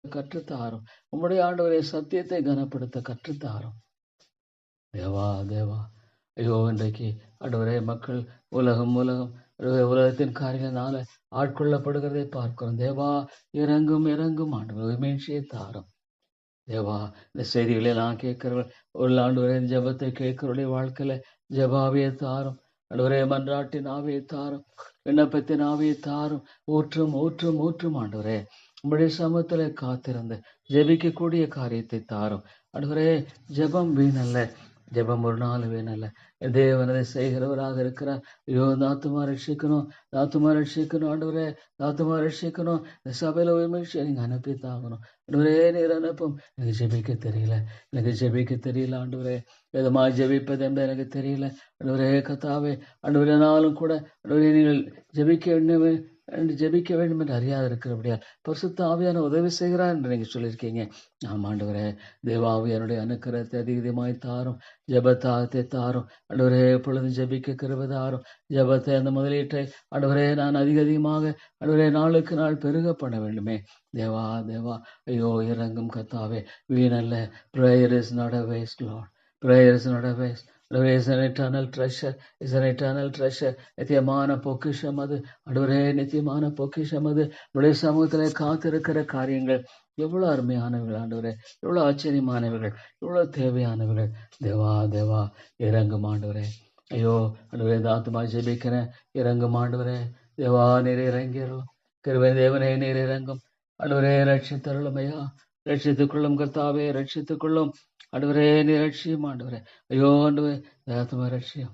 கற்றுத்தாரும். உம்முடைய ஆண்டவரே சத்தியத்தை கனப்படுத்த கற்றுத்தாரும். தேவா தேவா, ஐயோ இன்றைக்கு ஆண்டவரே மக்கள் உலகம் உலகத்தின் காரியங்களால ஆட்கொள்ளப்படுகிறதை பார்க்கிறோம். தேவா இறங்கும் இறங்கும் ஆண்டவரே மீழ்ச்சியை தாரும். தேவா இந்த செய்திகளை நான் கேட்கிறவர்கள் ஒரு ஆண்டவரே ஜெபத்தை கேட்கிறவருடைய வாழ்க்கையில ஜெபாவியை தாரும். ஆண்டவரே மன்றாட்டின் ஆவியை தாரும். விண்ணப்பத்தின் ஆவியை தாரும். ஊற்றும் ஊற்றும் ஊற்றும் ஆண்டவரே உம்முடைய சமூகத்துல காத்திருந்து ஜெபிக்கக்கூடிய காரியத்தை தாரும். ஆண்டவரே ஜெபம் வீணல்ல, ஜெபம் ஒரு நாள் வீணல்ல. தேவனதை செய்கிறவராக இருக்கிறார். ஐயோ நாத்துமா ரட்சிக்கணும், நாத்துமா ரட்சிக்கணும் ஆண்டவரே, நாத்துமா ரட்சிக்கணும். இந்த சபையில உண்மையை நீங்க அனுப்பித்தாகணும். ஆண்டவரே நீர் அனுப்பும். எனக்கு ஜெபிக்க தெரியல, எனக்கு ஜெபிக்க தெரியல ஆண்டவரே, விதமா ஜெபிப்பது என்பது எனக்கு தெரியல ஆண்டவரே. கத்தாவே ஆண்டவரே நாளும் கூட ஆண்டவரே நீங்கள் ஜெபிக்க வேண்டும் என்று அறியாது இருக்கிறபடியால் பரிசுத்த ஆவியான உதவி செய்கிறார் என்று நீங்க சொல்லியிருக்கீங்க. ஆண்டவரே தேவாவியனுடைய அனுக்கிரகத்தை அதிகமாய் தாரும். ஜெபத்தாகத்தை தாரும் ஆண்டவரே. எப்பொழுதும் ஜெபிக்க கிருபை தாரும். ஜெபத்தை அந்த முதலீட்டை ஆண்டவரே நான் அதிகமாக ஆண்டவரே நாளுக்கு நாள் பெருக பண்ண வேண்டுமே. தேவா தேவா, ஐயோ இறங்கும் கத்தாவே. வீணல்ல. Prayer is not a waste, Lord. Prayer is not a waste. Is an eternal treasure, is an eternal treasure. நித்தியமான பொக்கிஷம் அது ஆண்டவரே, நித்தியமான பொக்கிஷம் அது. உடைய சமூகத்திலே காத்திருக்கிற காரியங்கள் எவ்வளவு அருமையானவர்கள் ஆண்டவரே, எவ்வளவு ஆச்சரியமானவர்கள், எவ்வளவு தேவையானவர்கள். தேவா தேவா இறங்கும் ஆண்டவரே. ஐயோ ஆண்டவரே இந்த ஆத்மா ஜெபிக்கிறேன், இறங்கும் ஆண்டவரே. தேவா நீர் இறங்கிடும். கிருபை தேவனே நீர் இறங்கும் ஆண்டவரே. ரட்சித்தருளும் ஐயா, ரட்சித்துக் கொள்ளும் கர்த்தாவே, ரட்சித்துக் கொள்ளும் ஆண்டவரே. நீ ரட்சியும் ஆண்டவரே. ஐயோ ஆண்டவரே இந்த ஆத்மா ரட்சியம்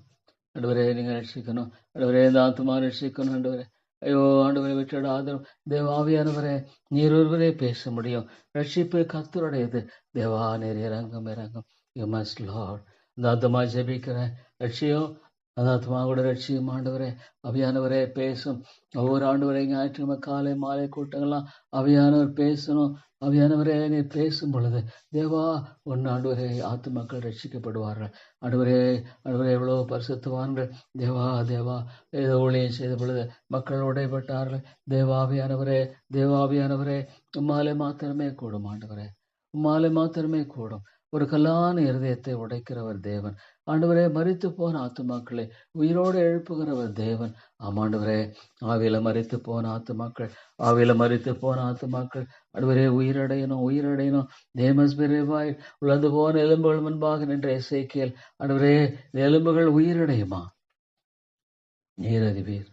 ஆண்டவரே, நீங்க ரட்சிக்கணும் ஆண்டவரே. இந்த ஆத்மா ரட்சிக்கணும் ஆண்டவரே. ஐயோ ஆண்டவரை விட்டுடாதரும். தேவாவியானவரே நீர் ஒருவரே பேச முடியும். ரட்சிப்பு கர்த்தருடையது. தேவா நீர் இறங்கும் இறங்கும். You must Lord. இந்த ஆத்மா ஜெபிக்கிறேன், ரட்சியம். அந்த ஆத்மா கூட ரட்சியும் ஆண்டவரே. அவியானவரே பேசும். ஒவ்வொரு ஆண்டவரை ஞாயிற்றுக்கிழமை காலை மாலை கூட்டங்கள்லாம் அவியானவர் பேசணும். அவியானவரே நீர் பேசும் பொழுது தேவா ஒன்னு ஆண்டவரே ஆத்துமாக்கள் ரட்சிக்கப்படுவார்கள். ஆண்டவரே ஆண்டவரே எவ்வளவு பரிசுத்தவான்கள். தேவா தேவா ஏதோ ஊழியம் செய்த பொழுது மக்கள் உடைப்பட்டார்கள். தேவாவியானவரே தேவாவியானவரே உம்மாலே மாத்திரமே கூடும் ஆண்டவரே, உம்மாலே மாத்திரமே கூடும். ஒரு கல்லான இருதயத்தை உடைக்கிறவர் தேவன். ஆண்டவரே மரித்து போன ஆத்துமாக்களை உயிரோடு எழுப்புகிறவர் தேவன். ஆமாண்டவரே ஆவியில மரித்து போன ஆத்துமாக்கள், ஆவியில மரித்து போன ஆத்துமாக்கள் ஆண்டவரே உயிரடையணும், உயிரடையணும். தேமஸ்பிரிவாய் உழந்து போன எலும்புகள் முன்பாக நின்ற எசேக்கியேல் ஆண்டவரே எலும்புகள் உயிரடையுமா? நீர் அறிவீர்,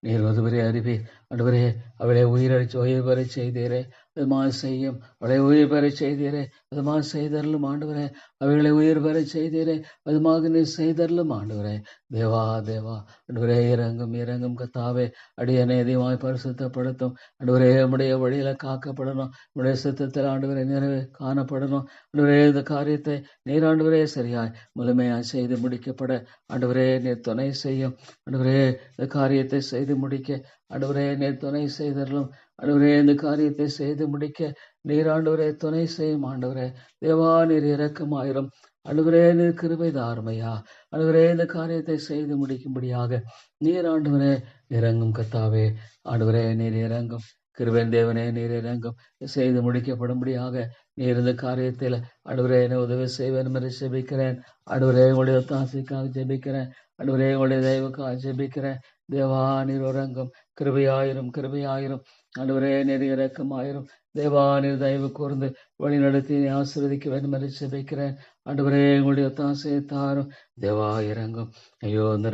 நீர் ஒருவரே அறிவீர் ஆண்டவரே. அவளை உயிர் வரை செய்தீரே அதுமாய் செய்யும். அவளை உயிர் பெறச் செய்தீரே, அதுமாய் செய்தருளும் ஆண்டவரே. அவைகளை உயிர் பெறச் செய்தீரே, அதுமாக நீ செய்தருளும் ஆண்டவரே. தேவா தேவா ஆண்டவரே, இறங்கும் இறங்கும் கத்தாவே. அடியனை அதிகமாய் பரிசுத்தப்படுத்தும் ஆண்டவரே. உம்முடைய வழியில காக்கப்படணும், உம்முடைய சித்தத்தில் ஆண்டவரே நிறைவே காணப்படணும் ஆண்டவரே. இந்த காரியத்தை நீர் ஆண்டவரே சரியாய் முழுமையாய் செய்து முடிக்கப்பட ஆண்டவரே நீர் துணை செய்யும் ஆண்டவரே. இந்த காரியத்தை செய்து முடிக்க ஆண்டவரே நீர் துணை செய்தருளும் ஆண்டவரே. இந்த காரியத்தை செய்து முடிக்க நீர் ஆண்டவரே துணை செய்யும் ஆண்டவரே. தேவா நீர் இரக்கமாயிரும் ஆண்டவரே. நீர் கிருபை தாருமையா ஆண்டவரே. இந்த காரியத்தை செய்து முடிக்கும்படியாக நீர் ஆண்டவரே இறங்கும் கத்தாவே. ஆண்டவரே நீர் இறங்கும் கிருபையின் தேவனே, நீர் இறங்கும் செய்து முடிக்கப்படும்படியாக நீர் இந்த காரியத்தில் ஆண்டவரே என்னை உதவி செய்வேன் என்று ஜெபிக்கிறேன் ஆண்டவரே. உங்களுடைய ஒத்தாசைக்காக ஜெபிக்கிறேன் ஆண்டவரே. உங்களுடைய தயவுக்காக ஜெபிக்கிறேன். தேவா நீர் இறங்கும் கிருபையாயிரும் கிருபையாயிரும் ஆண்டவரே. நீர் இரக்கமாயிரும் தேவா. நீர் தயவு கூர்ந்து வழி நடத்தி ஆசீர்வதிக்க வேண்டும் என்று ஜெபிக்கிறேன் ஆண்டவரே. உங்களுடைய ஒத்தாசையை தாரும் தேவா. இறங்கும் ஐயோ அந்த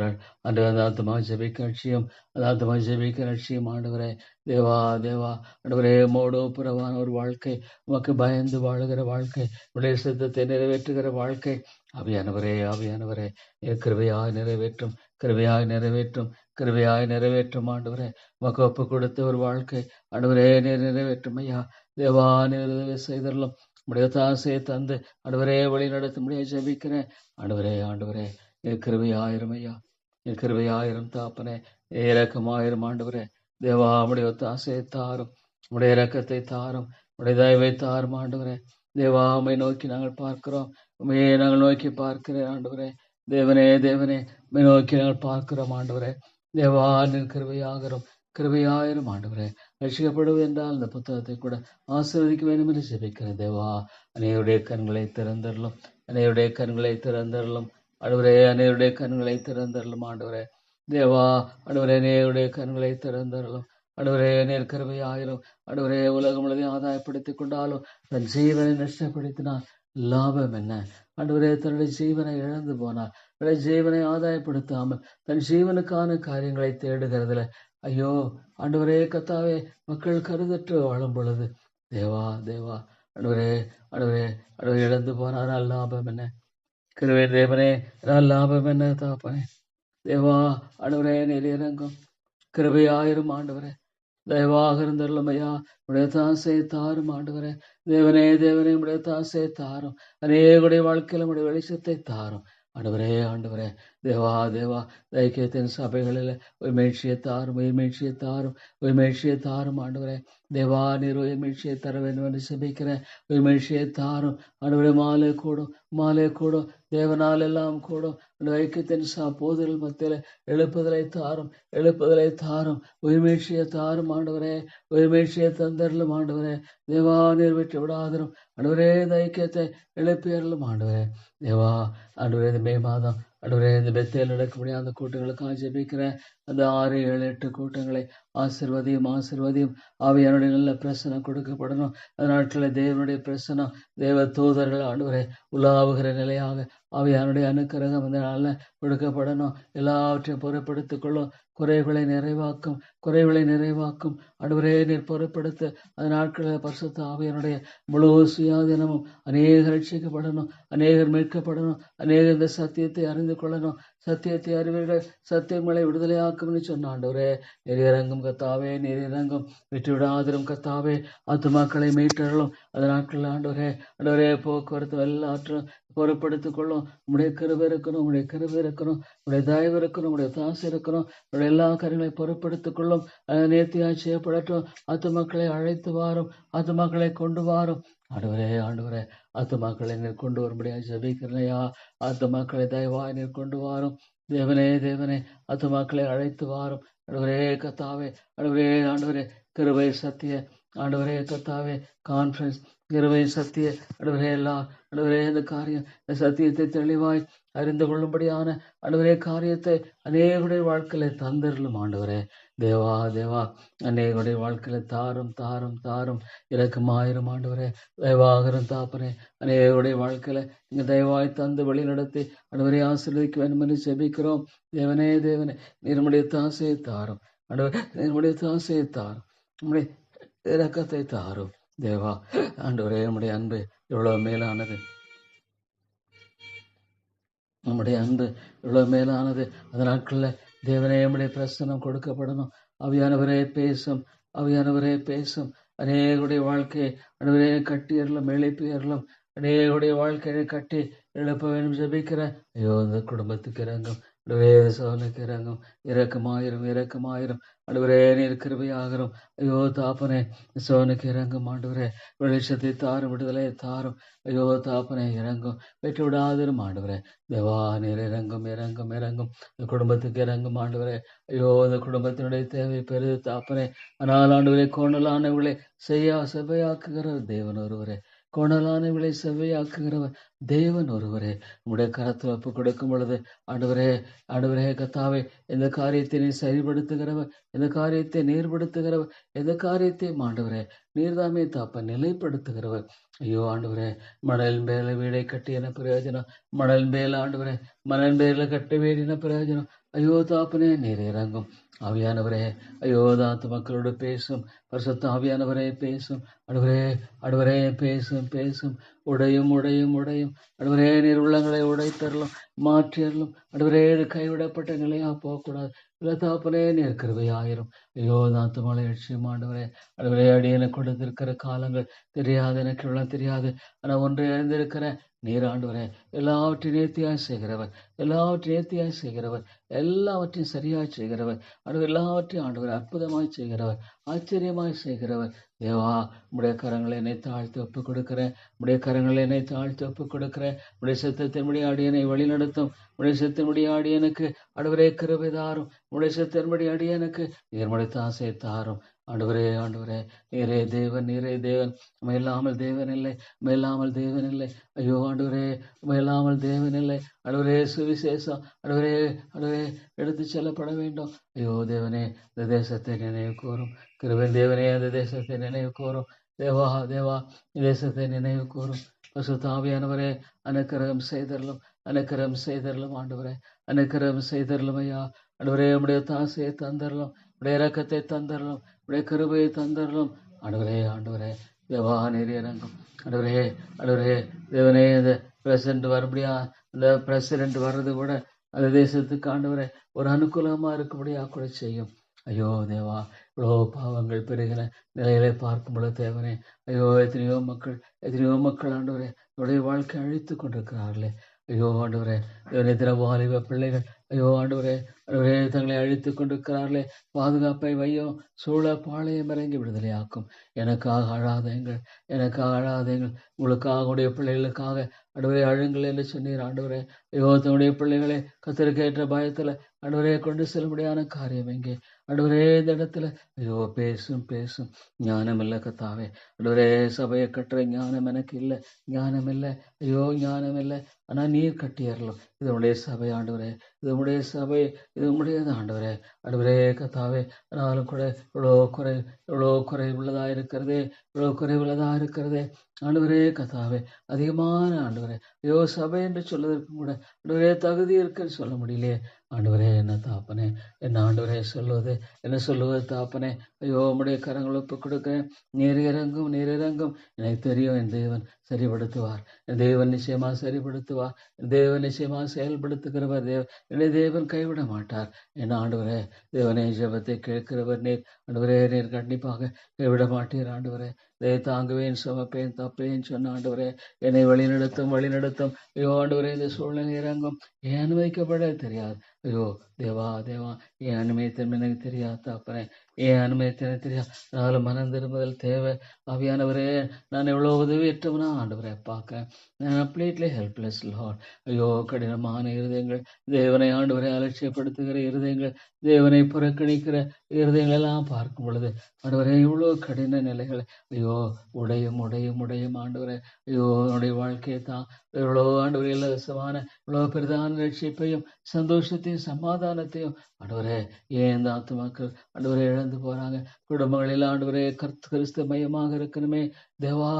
அந்த ஆத்மா ஜெபிக்க லட்சியம், அந்த ஆத்மா ஜெபிக்க லட்சியம் ஆண்டவரே. தேவா தேவா ஆண்டவரே. மோடோ புறவான ஒரு வாழ்க்கை, உமக்கு பயந்து வாழுகிற வாழ்க்கை, உடைய சித்தத்தை நிறைவேற்றுகிற வாழ்க்கை ஆவியானவரே ஆவியானவரே கிருபையாய் நிறைவேற்றும் கிருபையாய் நிறைவேற்றும் கிருபையாய் நிறைவேற்றும் ஆண்டவரே. உமக்கு ஒப்பு கொடுத்த ஒரு வாழ்க்கை ஆண்டவரே நீர் நிறைவேற்றும் ஐயா. தேவா நீர் செய்தரலும் உடைய தாசையை தந்து ஆண்டவரே வழி நடத்த முடிய ஜெபிக்கிறேன் ஆண்டவரே. ஆண்டவரே நீர் கிருபையாயிரும் ஐயா. நீர் கிருபையாயிரும் தாப்பனே. இரக்கமாயிரும் ஆண்டவரே. தேவா உடைய தாசையை தாரும், உடைய இரக்கத்தை தாரும், உடைய தயவை தாரும் ஆண்டவரே. தேவா உம்மை நோக்கி நாங்கள் பார்க்கிறோம், உண்மையே நாங்கள் நோக்கி பார்க்கிறேன் ஆண்டவரே. தேவனே தேவனே உம்மை நோக்கி நாங்கள் பார்க்கிறோம் ஆண்டவரே. தேவா நீர் கிருபையாகிறோம் கிருபையாயிரும் ஆண்டவரே. ரட்சிக்கப்படுவது என்றால் இந்த புத்தகத்தை கூட ஆசீர்வதிக்க வேண்டும் என்று ஜெபிக்கிறேன் தேவா. அனைவருடைய கண்களை திறந்தரலும், அனைவருடைய கண்களை திறந்தரலும் ஆண்டவரே. அனைவருடைய கண்களை திறந்தரலும் ஆண்டவரே. தேவா ஆண்டவரே அனைவருடைய கண்களை திறந்தரலும் ஆண்டவரே. நேர் கிருபையாயிரும் ஆண்டவரே. உலகம் முழுவதையும் ஆதாயப்படுத்திக் கொண்டாலும் தன் ஜீவனை நஷ்டப்படுத்தினால் லாபம் என்ன ஆண்டவரே. தன்னுடைய ஜீவனை இழந்து போனார், தன்னுடைய ஜீவனை ஆதாயப்படுத்தாமல் தன் ஜீவனுக்கான காரியங்களை தேடுகிறதுல ஐயோ ஆண்டவரே கத்தாவே. மக்கள் கருதற்று வாழும் பொழுது தேவா தேவா ஆண்டவரே ஆண்டவரே ஆண்டவரே இழந்து போனார் லாபம் என்ன? கிருபை தேவனே லாபம் என்ன தாப்பனே? தேவா ஆண்டவரே நீர் இறங்கும் கிருபையாயிரும் ஆண்டவரே. தயவாக இருந்தருளுமையா. உடைய தாசையை தாரும் ஆண்டவரே. தேவனே தேவனே உடைய தாசையை தாரும். அநேகுடைய வாழ்க்கையில உடைய வெளிச்சத்தை தாரும் ஆண்டவரே. ஆண்டவரே தேவா தேவா தைக்கியத்தின் சபைகளில் உயிர்மீழ்ச்சியை தாரும், உயிர்மீழ்ச்சியை தாரும், உயிர்மீழ்ச்சியை தாரும் ஆண்டவரே. தேவா நீர் உயிர்மீழ்ச்சியை தர வேண்டும் என்று ஜெபிக்கிறேன். உயிர்மீழ்ச்சியை தாரும் ஆண்டவரே. மாலை கூடும் மாலை கூடும் தேவனால் எல்லாம் கூடும். ஐக்கியத்தின் போதல் மத்தியில எழுப்புதலை தாரும், எழுப்புதலை தாரும், உயிர்மீழ்ச்சியை தாரும் ஆண்டவரே. உயிர்மீழ்ச்சியை தந்தரலும் ஆண்டவரே. தேவா நீர் விட்டு விடாதரும் ஆண்டவரே. இந்த ஐக்கியத்தை எழுப்பியறலும் ஆண்டவரே. தேவா ஆண்டவரே இந்த மே மாதம் ஆண்டவரே இந்த பெத்தேல் நடக்கக்கூடிய அந்த கூட்டங்களுக்காக ஜெபிக்கிறேன். அந்த 6, 7, 8 கூட்டங்களை ஆசீர்வதியும் ஆசீர்வதியும். ஆவியானுடைய நல்ல பிரசனம் கொடுக்கப்படணும். அந்த நாட்களில் தேவனுடைய பிரசனம், தேவ தூதர்கள் ஆண்டவரே உலாவுகிற நிலையாக ஆவியானுடைய அனுக்கிரகம் அந்த நாளில் கொடுக்கப்படணும். எல்லாவற்றையும் பொறுப்படுத்திக் கொள்ளும். குறைகளை நிறைவாக்கும், குறைகளை நிறைவாக்கும் ஆண்டவரே. நீர் பொறுப்படுத்த அந்த நாட்களில் பரிசுத்த ஆவியானுடைய முழு சுயாதீனமும் அநேகர் ரட்சிக்கப்படணும், அநேகர் மீட்கப்படணும், அநேகர் இந்த சத்தியத்தை அறிந்து கொள்ளணும். சத்தியத்தை அறிவீர்கள், சத்தியங்களை விடுதலையாக்கும்னு சொன்ன ஆண்டவரே. நீர் இறங்கும் கத்தாவே, நீர் இறங்கும் விட்டு விடாதிரும் கத்தாவே. ஆத்துமாக்களை மீட்டறலும் அந்த நாட்களில் ஆண்டவரே. ஆண்டவரே போக்குவரத்து எல்லாற்றும் பொறுப்படுத்திக் கொள்ளும். உடைய கிருபை இருக்கணும், உடைய கிருபை இருக்கணும், உடைய தயவு இருக்கணும், உடைய தாசை இருக்கணும். உடைய எல்லா காரியங்களையும் பொறுப்படுத்திக் கொள்ளும். நேர்த்தியாய் செய்யப்படட்டும். ஆத்துமாக்களை அழைத்து வாரும், ஆத்துமாக்களை கொண்டு வாரும் ஆண்டவரே. ஆண்டவரே ஆத்துமாக்களை நீர் கொண்டு வரும்படியாக ஜெபிக்கிறனையா. ஆத்துமாக்களை தயவாய் நீர் கொண்டு வாரும். தேவனே தேவனே ஆத்துமாக்களை அழைத்து வாரும் ஆண்டவரே கத்தாவே. ஆண்டவரே ஆண்டவரே கிருபை சத்திய ஆண்டவரே கத்தாவே கான்ஃபரன்ஸ் கிருபை சத்திய ஆண்டவரே எல்லாம் ஆண்டவரே இந்த காரியம் இந்த சத்தியத்தை தெளிவாய் அறிந்து கொள்ளும்படியான ஆண்டவரே காரியத்தை அநேகருடைய வாழ்க்கையில தந்தரலும் ஆண்டவரே. தேவா தேவா அநேகருடைய வாழ்க்கையில தாரும் தாரும் தாரும் இரக்கமாயிரும் ஆண்டவரே. தயவாகரும் தாப்பனே. அநேகருடைய வாழ்க்கையில இங்க தயவாய் தந்து வழி நடத்தி ஆண்டவரே ஆசீர்வதிக்க வேண்டும் என்று ஜெபிக்கிறோம். தேவனே தேவனே நீருடைய தாசையை தாரும் ஆண்டவரே. நீருடைய தாசையை தாரும், நம்முடைய இரக்கத்தை தாரும் தேவா ஆண்டவரே உம்முடைய அன்பு எவ்வளவு மேலானது, நம்முடைய அன்பு இவ்வளவு மேலானது. அந்த நாட்களில் தேவனே நம்முடைய பிரசனம் கொடுக்கப்படணும். ஆவியானவரே பேசும், ஆவியானவரே பேசும். அநேகருடைய வாழ்க்கையை ஆண்டவரே கட்டி ஏறலும் எழுப்பி ஏறலும். அநேகருடைய வாழ்க்கையை கட்டி எழுப்ப வேண்டும் ஜெபிக்கிற ஐயோ இந்த குடும்பத்துக்கு இறங்கும். ஆண்டவரே சோதனைக்கு இறங்கும். இரக்கமாயிரும், இரக்கமாயிரும். ஆண்டவரே நீர் கிருபையாகிறோம். ஐயோ தாப்பனே சோதனைக்கு இறங்கும். ஆண்டவரே வெளிச்சத்தை தாரும், விடுதலையை தாரும். ஐயோ தாப்பனே இறங்கும். வெற்றி விடாதிரும் ஆண்டவரே. தேவா நீர் இறங்கும், இறங்கும், இறங்கும். இந்த குடும்பத்துக்கு இறங்கும் ஆண்டவரே. ஐயோ இந்த குடும்பத்தினுடைய தேவை பெரிது தாப்பனே. ஆனால் ஆண்டவரே கோணலானவர்களை செவ்வையாக்குகிற தேவன் ஒருவரே. கோணலானவர்களை செவ்வையாக்குகிறவர் தேவன் ஒருவரே. உம்முடைய கரத்தில் ஒப்பு கொடுக்கும் பொழுது ஆண்டவரே, ஆண்டவரே கத்தாவே, எந்த காரியத்தை நீ சரிப்படுத்துகிறவர், எந்த காரியத்தை நீர்படுத்துகிறவர், எந்த காரியத்தை ஆண்டவரே நீர்தாமே தாப்ப நிலைப்படுத்துகிறவர். ஐயோ ஆண்டவரே, மணல் மேல வீடை கட்டின பிரயோஜனம், மணல் மேல ஆண்டவரே மணல் மேல கட்ட வேண்டின பிரயோஜனம். ஐயோ தாப்பனே நீர் இறங்கும். ஆவியானவரே ஐயோ தாத்து மக்களோடு பேசும். பரிசுத்த ஆவியானவரே பேசும். ஆண்டவரே, ஆண்டவரே பேசும், பேசும். உடையும், உடையும், உடையும். ஆண்டவரே நீர் உள்ளங்களை உடைத்தரலும், மாற்றியறலும். ஆண்டவரே கைவிடப்பட்ட நிலையா போகக்கூடாது. இல்லை தாப்பனே நீர் கிருபையாயிரும். ஐயோ தாத்து மலை லட்சியம் ஆண்டவரே. ஆண்டவரே அடியனை கொடுத்திருக்கிற காலங்கள் தெரியாது, எனக்கு எல்லாம் தெரியாது. ஆனால் ஒன்றை அறிந்திருக்கிற நீர் ஆண்டவரே எல்லாவற்றையும் நேர்த்தியாய் செய்கிறவர், எல்லாவற்றையும் நேர்த்தியாய் செய்கிறவர், எல்லாவற்றையும் சரியாய் செய்கிறவர். ஆண்டவர் எல்லாவற்றையும் ஆண்டவர் அற்புதமாய் செய்கிறவர், ஆச்சரியமாய் செய்கிறவர். தேவா உடைய கரங்களை என்னை தாழ்த்தி ஒப்புக் கொடுக்கிறேன். உடைய கரங்களை என்னை தாழ்த்தி ஒப்புக் கொடுக்கிறேன். உடைய சித்தத்தின்படி அடியனை வழிநடத்தும். உடைய சித்தத்தின்படி அடியனுக்கு ஆண்டவரே கிருபை தாரும். உடைய சித்தத்தின்படி அடியனுக்கு நீர்மடை ஆசை தாரும். ஆண்டவரே, ஆண்டவரே நீரே தேவன், நீரே தேவன். மேலாமல் தேவன் இல்லை, மேலாமல் தேவன் இல்லை. ஐயோ ஆண்டவரே மேலாமல் தேவன் இல்லை. ஆண்டவரே சுவிசேஷம் ஆண்டவரே, ஆண்டவரே எடுத்து செல்லப்பட வேண்டும். ஐயோ தேவனே இந்த தேசத்தை நினைவு கூறும். கிருபையின் தேவனே அந்த தேசத்தை நினைவு கூறும். தேவா, தேவா தேசத்தை நினைவு கூறும். பரிசுத்த ஆவியானவரே அனுக்கிரகம் செய்தரலும், அனுக்கிரகம் செய்தரலும். ஆண்டவரே அனுக்கிரகம் செய்தரலும். ஐயா ஆண்டவரே உடைய தாசையை தந்தரலும், உடைய இரக்கத்தை தந்தரலும், உடைய கிருபையை தந்தரலும். ஆண்டவரே, ஆண்டவரே தேவா நீர் இறங்கும். ஆண்டவரே, ஆண்டவரே தேவனே இந்த பிரசிடண்ட் வரும்படியா, இந்த பிரசிடண்ட் வர்றது கூட அந்த தேசத்துக்கு ஆண்டவரே ஒரு அனுகூலமா இருக்கும்படியா கூட செய்யும். ஐயோ தேவா இவ்வளோ பாவங்கள் பெருகின நிலையிலே பார்க்கும் பொழுது தேவனே, ஐயோ எத்தனையோ மக்கள் ஆண்டவரே என்னுடைய வாழ்க்கை அழித்து கொண்டிருக்கிறார்களே. ஐயோ ஆண்டவரே எத்தனை வாலிப பிள்ளைகள் ஐயோ ஆண்டவரே, ஆண்டவரே தங்களை அழித்து கொண்டிருக்கிறார்களே. பாதுகாப்பை வையும், சூழ பாளையம் இறங்கி விடுதலையாக்கும். எனக்காக அழாதேங்கள், எனக்காக அழாதேங்கள். உங்களுக்காக உடைய பிள்ளைகளுக்காக ஆண்டவரே அழுங்கள் என்று சொன்னீர். ஆண்டவரே ஐயோ தன்னுடைய பிள்ளைகளை கத்தருக்கு ஏற்ற பயத்துல ஆண்டவரே கொண்டு செல்லும்படியான காரியம் எங்கே? ஆண்டவரே இந்த இடத்துல ஐயோ பேசும், பேசும். ஞானம் இல்லை கத்தாவே. ஆண்டவரே சபையை கட்டுற ஞானம் எனக்கு இல்லை, ஞானம் இல்லை. ஐயோ ஞானம் இல்லை. ஆனா நீர் கட்டியறலாம். இது உடைய சபை ஆண்டவரே, இது உடைய சபை, இது உடையது ஆண்டவரே. ஆண்டவரே கத்தாவே ஆனாலும் கூட இவ்வளோ குறை உள்ளதா இருக்கிறதே, இவ்வளோ குறை உள்ளதா இருக்கிறதே. ஆண்டவரே கத்தாவே அதிகமான ஆண்டவரே ஐயோ சபை என்று சொல்வதற்கும் கூட ஆண்டவரே தகுதி இருக்குன்னு சொல்ல முடியலையே. ஆண்டவரே என்ன தாப்பனே, என்ன ஆண்டவரே சொல்லுவது, என்ன சொல்லுவது தாப்பனே. ஐயோ உம்முடைய கரங்கள் ஒப்பு கொடுக்கிறேன். நீர் இறங்கும், நீர் இறங்கும். எனக்கு தெரியும் என் தேவன் சரிப்படுத்துவார். என் தேவன் நிச்சயமா சரிப்படுத்துவார். என் தேவன் நிச்சயமா செயல்படுத்துகிறவர். என்னுடைய தேவன் கைவிட மாட்டார். என்ன ஆண்டவரே தேவனே ஜெபத்தை கேட்கிறவர் நீர். ஆண்டவரே நீர் கண்டிப்பாக கைவிட மாட்டீர். ஆண்டவரே இதை தாங்குவேன், சுமப்பேன், தப்பேன் சொன்ன ஆண்டவரே என்னை வழிநடத்தும், வழிநடத்தும். ஐயோ ஆண்டவரே இந்த சூழ்நிலை இறங்கும். ஏன் அனுமதிக்கப்பட தெரியாது. ஐயோ தேவா, தேவா ஏன் அனுமதித்தன் எனக்கு தெரியாது தாப்பனே, ஏன் அனுமதித்தேன் தெரியாது. அதனால மனம் திரும்புதல் தேவை. ஆவியானவரே நான் எவ்வளோ உதவியற்றவனா ஆண்டவரே பார்க்க நான் கம்ப்ளீட்லி ஹெல்ப்லெஸ் லார்ட். ஐயோ கடினமான இருதயங்கள், தேவனை ஆண்டவரை அலட்சியப்படுத்துகிற இருதயங்கள், தேவனை புறக்கணிக்கிற இருதயங்கள் எல்லாம் பார்க்கும் பொழுது ஆண்டவரே இவ்வளோ கடின நிலைகள் ஐயோ உடையும், உடையும், உடையும் ஆண்டவரே. ஐயோ என்னுடைய வாழ்க்கையை தான் இவ்வளோ ஆண்டவரே இலவசமான இவ்வளோ பிரதான ரட்சிப்பையும் சந்தோஷத்தையும் சமாதானத்தையும் ஆண்டவரே ஏன் இந்த ஆத்துமாக்கள் ஆண்டவரே இழந்து போறாங்க. குடும்பங்களில் ஆண்டவரே கிறிஸ்து மயமாக இருக்கணுமே. தேவா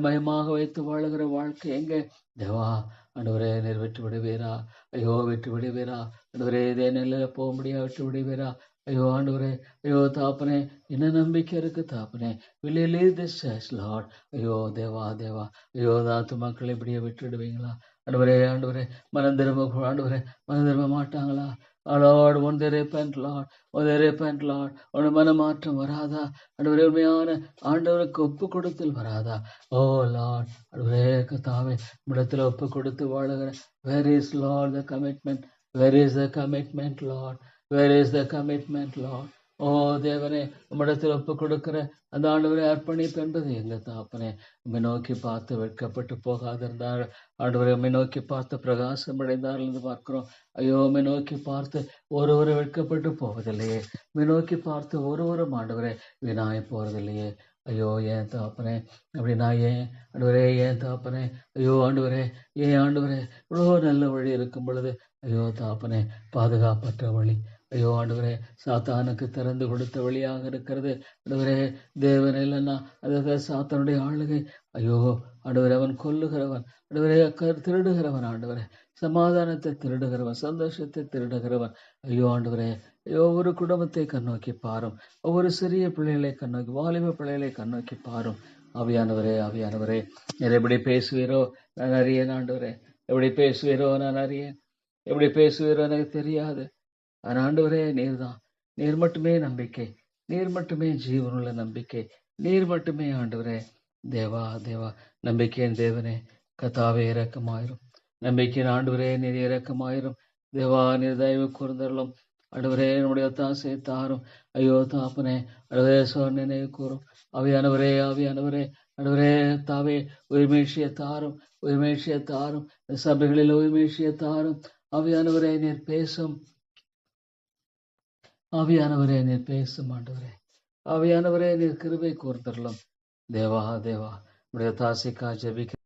மயமாக வைத்து வாழுகிற வாழ்க்கை எங்கே தேவா? ஆண்டவரே நீர் விட்டு விடுவீரா? ஐயோ விட்டு விடுவீரா? ஆண்டவரே இதே நிலையில போக முடியாது விட்டு விடுவீரா? ஐயோ ஆண்டவரே, ஐயோ தாப்பனே, என்ன நம்பிக்கை இருக்கு தாப்பனே. will you leave this church Lord? ஐயோ தேவா தேவா, ஐயோ நாத்து மக்கள் இப்படியே விட்டுடுவீங்களா? ஆண்டவரே ஆண்டவரே, மனம் திரும்ப ஆண்டவரே, மனம் திரும்ப மாட்டாங்களா? Lord, when they repent, Lord, when they repent, Lord, உன் மனமாற்றம் வராதா? ஆண்டவரே, உண்மையான ஆண்டவருக்கு ஒப்பு கொடுத்தல் வராதா? ஓ லார்ட், ஆண்டவரே கர்த்தாவே, உம்மிடத்தில் ஒப்பு கொடுத்து வாழுகிற where is Lord the commitment? Where is the commitment, Lord? Where is the commitment, Lord? ஓ தேவனே, உம்மிடத்தில் ஒப்பு கொடுக்கிற அந்த ஆண்டவரை அர்ப்பணிப்பு என்பது எங்க தாப்பனே. உம்மை நோக்கி பார்த்து வெட்கப்பட்டு போகாதிருந்தார். ஆண்டவரை உம்மை நோக்கி பார்த்து பிரகாசம் அடைந்தார்கள் என்று பார்க்கிறோம். ஐயோ, உம்மை நோக்கி பார்த்து ஒருவரை வெட்கப்பட்டு போவதில்லையே. உம்மை நோக்கி பார்த்து ஒருவரும் ஆண்டவரை வீணாய் போறதில்லையே. ஐயோ ஏன் தாப்பனே, அப்படின்னா ஏன் ஆண்டவரே, ஏன் தாப்பனே, ஐயோ ஆண்டவரே, ஏன் ஆண்டவரே, இவ்வளோ நல்ல வழி இருக்கும் பொழுது ஐயோ தாப்பனே, பாதுகாப்பற்ற வழி, ஐயோ ஆண்டவரே, சாத்தானுக்கு திறந்து கொடுத்த வழியாக இருக்கிறது. ஆண்டவரே, தேவன் இல்லைன்னா அதாவது சாத்தானுடைய ஆளுகை. ஐயோ ஆண்டவரே, அவன் கொல்லுகிறவன், ஆண்டவரே திருடுகிறவன், ஆண்டவரே சமாதானத்தை திருடுகிறவன், சந்தோஷத்தை திருடுகிறவன். ஐயோ ஆண்டவரே, ஒவ்வொரு குடும்பத்தை கண்ணோக்கி பாரும், ஒவ்வொரு சிறிய பிள்ளைகளை கண்ணோக்கி, வாலிப பிள்ளைகளை கண்ணோக்கி பாரும். ஆவியானவரே, ஆவியானவரே, எப்படி பேசுவீரோ நான் அறியேன் ஆண்டவரே, எப்படி பேசுவீரோ நான் அறியேன், எப்படி பேசுவீரோ எனக்கு தெரியாது. ஆனால் ஆண்டவரே, நீர் தான், நீர் மட்டுமே நம்பிக்கை, நீர் மட்டுமே ஜீவனுள்ள நம்பிக்கை, நீர் மட்டுமே ஆண்டவரே. தேவா தேவா, நம்பிக்கையின் தேவனே கர்த்தாவே இரக்கமாயிரும், நம்பிக்கையின் ஆண்டவரே நீர் இரக்கமாயிரும். தேவா நீர் தயவு கூர்ந்தருளும். ஆண்டவரே, நம்முடைய ஒத்தாசையை தாரும். ஐயோ தாப்பனே, ஆண்டவரே நினைவு கூறும். ஆவியானவரே, ஆவியானவரே, ஆண்டவரே தாவே, உயிர்மீழ்ச்சியை தாரும், உயிர்மீழ்ச்சியை தாரும், சபைகளில் உயிர்மீழ்ச்சியை தாரும். ஆவியானவரே நீர் பேசும், ஆவியானவரே நீர் பேசும். ஆண்டவரே, ஆவியானவரே நீர் கிருபை கூர்ந்தருளும். தேவா தேவா, நம்முடைய தாசிக்கா ஜெபிக்க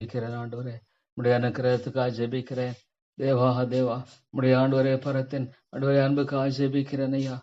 ஜெபிக்கிறேன். ஆண்டவரே, உடைய அனுக்கிரகத்துக்காக ஜெபிக்கிறேன். தேவா தேவா, உடைய ஆண்டவரே பரத்தின் ஆண்டவரே அன்புக்காக ஜெபிக்கிறேன் ஐயா.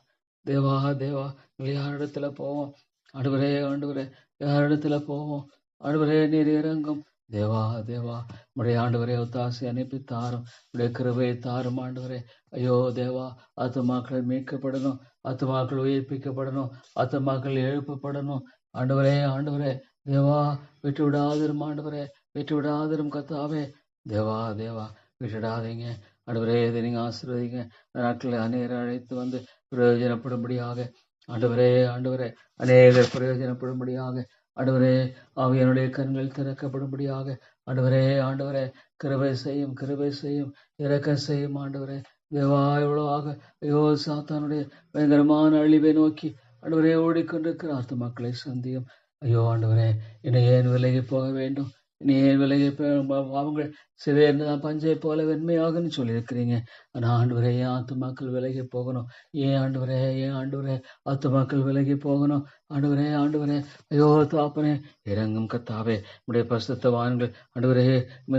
தேவா தேவா, யாரிடத்துல போவோம் ஆண்டவரே, ஆண்டவரே யாரிடத்துல போவோம் ஆண்டவரே, நீர் இறங்கும். தேவா தேவா, உடைய ஆண்டவரே ஒத்தாசை அனுப்பி தாரும், உடைய கிருபையை தாரும் ஆண்டவரே. ஐயோ தேவா, ஆத்துமாக்கள் மீட்கப்படணும், ஆத்துமாக்கள் உயிர்ப்பிக்கப்படணும், ஆத்துமாக்கள் எழுப்பப்படணும். ஆண்டவரே, ஆண்டவரே தேவா, விட்டு விடாதிரும் ஆண்டவரே, விட்டு விடாதிரும் கர்த்தாவே. தேவா தேவா, விட்டுடாதீங்க ஆண்டவரே, இதை நீங்க ஆசீர்வதிங்க. நாட்களில் அநேகர் அழைத்து வந்து பிரயோஜனப்படும்படியாக ஆண்டவரே, ஆண்டவரே அநேகர் பிரயோஜனப்படும்படியாக ஆண்டவரே, ஆவியானுடைய கண்கள் திறக்கப்படும்படியாக ஆண்டவரே, ஆண்டவரே கிருபை செய்யும், கிருபை செய்யும், இரக்க செய்யும் ஆண்டவரே. தேவா, இவ்வளவாக ஐயோ சாத்தானுடைய பயங்கரமான அழிவை நோக்கி ஆண்டவரே ஓடிக்கொண்டிருக்கிற ஆத்துமாக்களை சந்தியும். ஐயோ ஆண்டவரே, என்னை ஏன் விலகி போக வேண்டும், இனி ஏன் விலகி அவங்க சிதையர்தான் பஞ்சை போல வெண்மையாகன்னு சொல்லியிருக்கிறீங்க. ஆனால் ஆண்டவரே, ஏன் ஆத்துமாக்கள் விலகி போகணும்? ஏன் ஆண்டவரே, ஏன் ஆண்டவரே ஆத்துமாக்கள் விலகி போகணும்? ஆண்டவரே, ஆண்டவரே ஐயோ தாப்பனே, இறங்கும் கத்தாவே. உடைய பரிசுத்தவான்கள் ஆண்டவரே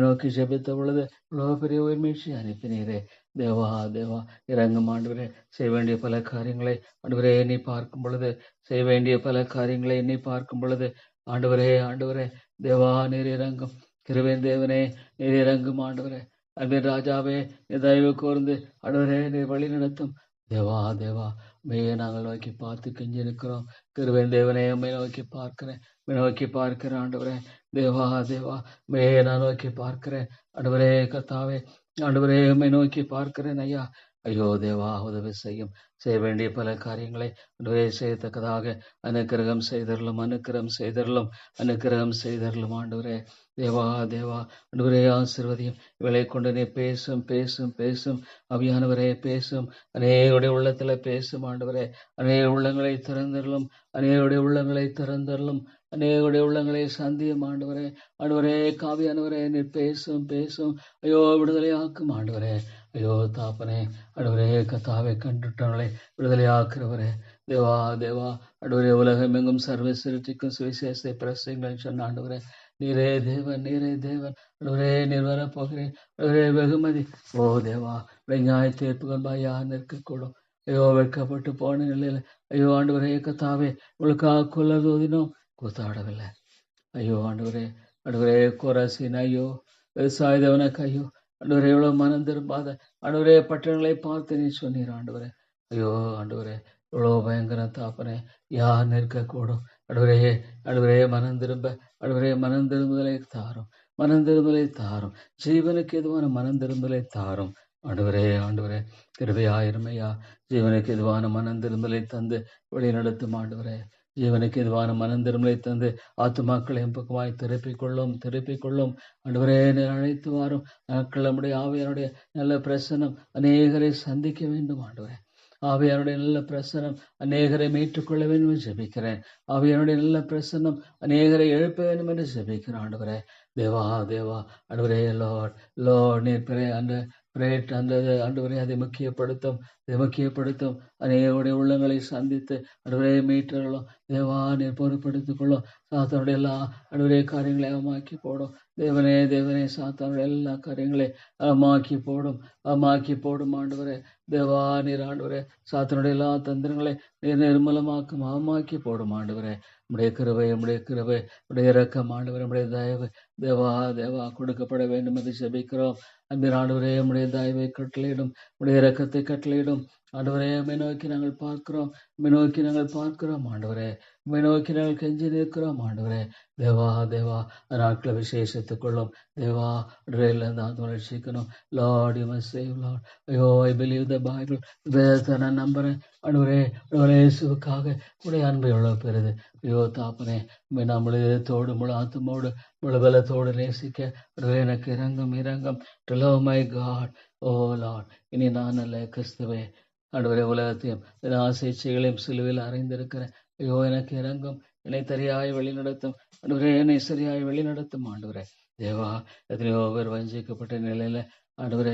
நோக்கி ஜெபித்த பொழுது இவ்வளோ பெரிய உயிர்மீழ்ச்சி அனுப்பினீரே. தேவா தேவா, இறங்கும் ஆண்டவரே. செய்ய வேண்டிய பல காரியங்களை ஆண்டவரே எண்ணி பார்க்கும் பொழுது, செய்ய வேண்டிய பல காரியங்களை எண்ணி பார்க்கும் பொழுது ஆண்டவரே, ஆண்டவரே தேவா நீர் இறங்கும். கிருபையின் தேவனே நீர் இறங்கும் ஆண்டவரே. அன்பின் ராஜாவே, நீர் தயவு கூர்ந்து ஆண்டவரே நீர் வழி நடத்தும். தேவா தேவா, மையை நாங்கள் நோக்கி பார்த்து கெஞ்சி நிற்கிறோம். கிருபையின் தேவனே, உம்மை நோக்கி பார்க்கிறேன், நோக்கி பார்க்கிறேன் ஆண்டவரே. தேவா தேவா, மையை நான் நோக்கி பார்க்கிறேன் ஆண்டவரே கர்த்தாவே. ஆண்டவரே, உம்மை நோக்கி பார்க்கிறேன் ஐயா. ஐயோ தேவா, உதவி செய்ய வேண்டிய பல காரியங்களை ஆண்டவரே செய்யத்தக்கதாக அனுக்கிரகம் செய்தரலும், அனுக்கிரகம் செய்தரலும், அனுக்கிரகம் செய்தரலும் ஆண்டவரே. தேவா தேவா, ஆண்டவரே ஆசீர்வதியும். இவளை கொண்டு நீ பேசும் பேசும் பேசும் அவியானவரே பேசும். அநேகருடைய உள்ளத்துல பேசும் ஆண்டவரே. அநேக உள்ளங்களை திறந்தரலும், அநேகருடைய உள்ளங்களை திறந்தரலும், அநேகருடைய உள்ளங்களை சந்தியும் ஆண்டவரே. ஆண்டவரே காவியானவரே நீர் பேசும் பேசும். ஐயோ விடுதலையாக்கும் ஆண்டவரே. ஐயோ தாப்பனே, ஆண்டவரே கத்தாவை கண்டுட்டவர்களை விடுதலையாக்குறவரே. தேவா தேவா, ஆண்டவரே உலகம் எங்கும் சர்வ சிருஷ்டிக்கும் சுவிசேஷத்தை பிரசங்கள் சொன்ன ஆண்டவரே. நீரே தேவன், நீரே தேவன். ஆண்டவரே நீர் வரப்போகிறேன். ஆண்டவரே வெகுமதி. ஓ தேவா, நியாய தீர்ப்புகள் யார் நிற்கக்கூடும்? ஐயோ வெட்கப்பட்டு போன நிலையில ஐயோ ஆண்டவரே கத்தாவே உங்களுக்காக கொல்லதோதினோம் கூத்தாடவில்லை. ஐயோ ஆண்டவரே, ஆண்டவரே கோரசின் ஐயோ, விவசாயதவனுக்கு ஐயோ, ஆண்டவரே எவ்வளவு மனம் திரும்பாத ஆண்டவரே பட்டணங்களை பார்த்து நீ சொன்னீர் ஆண்டவரே. ஐயோ ஆண்டவரே, இவ்வளவு பயங்கர தாப்பனே யார் நிற்கக்கூடும்? ஆண்டவரே, ஆண்டவரே மனம் திரும்ப, ஆண்டவரே மனம் திரும்புதலை தாரும், மனம் திரும்புதலை தாரும், ஜீவனுக்கு எதுவான மனம் திரும்புதலை தாரும் ஆண்டவரே. ஆண்டவரே கிருபையாயிருமையா, ஜீவனுக்கு எதுவான மனம் திரும்பலை தந்து வழி நடத்தும் ஆண்டவரே. ஜீவனுக்கு எதுவான மனம் திரும்பலை தந்து ஆத்துமாக்களை பக்கமாய் திருப்பிக் கொள்ளும் ஆண்டவரே. நீர் அழைத்து வாரும் நாட்கள் நம்முடைய ஆவியாருடைய நல்ல பிரசனம் அநேகரை சந்திக்க வேண்டும் ஆண்டவரே. ஆவியாருடைய நல்ல பிரசனம் அநேகரை மீட்டுக்கொள்ள வேண்டும் என்று ஜெபிக்கிறேன். ஆவியாருடைய நல்ல பிரசனம் அநேகரை எழுப்ப வேண்டும் என்று ஜெபிக்கிறேன் ஆண்டவரே. தேவா தேவா, ஆண்டவரே லார்ட் நீர் அந்த பிரேட் அந்த ஆண்டவரே அதை முக்கியப்படுத்தும் அநேகருடைய உள்ளங்களை சந்தித்து ஆண்டவரே மீட்டர்களும் தேவா நீர் பொறுப்படுத்திக் கொள்ளும். சாத்தானுடைய எல்லா ஆண்டவரே காரியங்களை அவமாக்கி போடும். தேவனே சாத்தானுடைய எல்லா காரியங்களை அவமாக்கி போடும் ஆண்டவரே. தேவா நீர் ஆண்டவரே சாத்தானுடைய எல்லா தந்திரங்களை நீர் நிர்மூலமாக்கும் அவமாக்கி போடும் ஆண்டவரே. உடைய கிருபை உடைய இரக்கம் ஆண்டவரே, உடைய தயவு தேவா கொடுக்கப்பட வேண்டும் என்று ஜெபிக்கிறோம். அன்பின் ஆண்டவரே, உடைய தயவை கட்டளையிடும், உடைய இரக்கத்தை கட்டளையிடும் ஆண்டவரே. உம்மை நோக்கி நாங்கள் பார்க்கிறோம் ஆண்டவரே. உம்மை நோக்கி நாங்கள் கெஞ்சி நிற்கிறோம் ஆண்டவரே. தேவா நாட்களை விசேஷத்துக் தேவா ரட்சிக்கணும். Lord you must save Lord. ஐயோ ஐ பிலீவ் த பைபிள். வேதத்தை நான் நம்புறேன் ஆண்டவரே. இயேசுவுக்காக உடைய அன்பை எவ்வளவு பெறுது. ஐயோ தாப்பனே, நான் முழு இதயத்தோடு முழு ஆத்துமோடு முழு பலத்தோடு நேசிக்க எனக்கு இரங்கம் to love my God. O Lord, இனி நான் அல்ல கிறிஸ்துவே ஆண்டவரே. உலகத்தையும் ஆசை செயலையும் சிலுவையில் அறைந்திருக்கிறேன். ஐயோ எனக்கு இறங்கும், என்னை சரியாய் வழி நடத்தும் ஆண்டவரே, என்னை சரியாய் வழி நடத்தும் ஆண்டவரே. தேவா எத்தனையோ பேர் வஞ்சிக்கப்பட்ட நிலையில ஆண்டவரே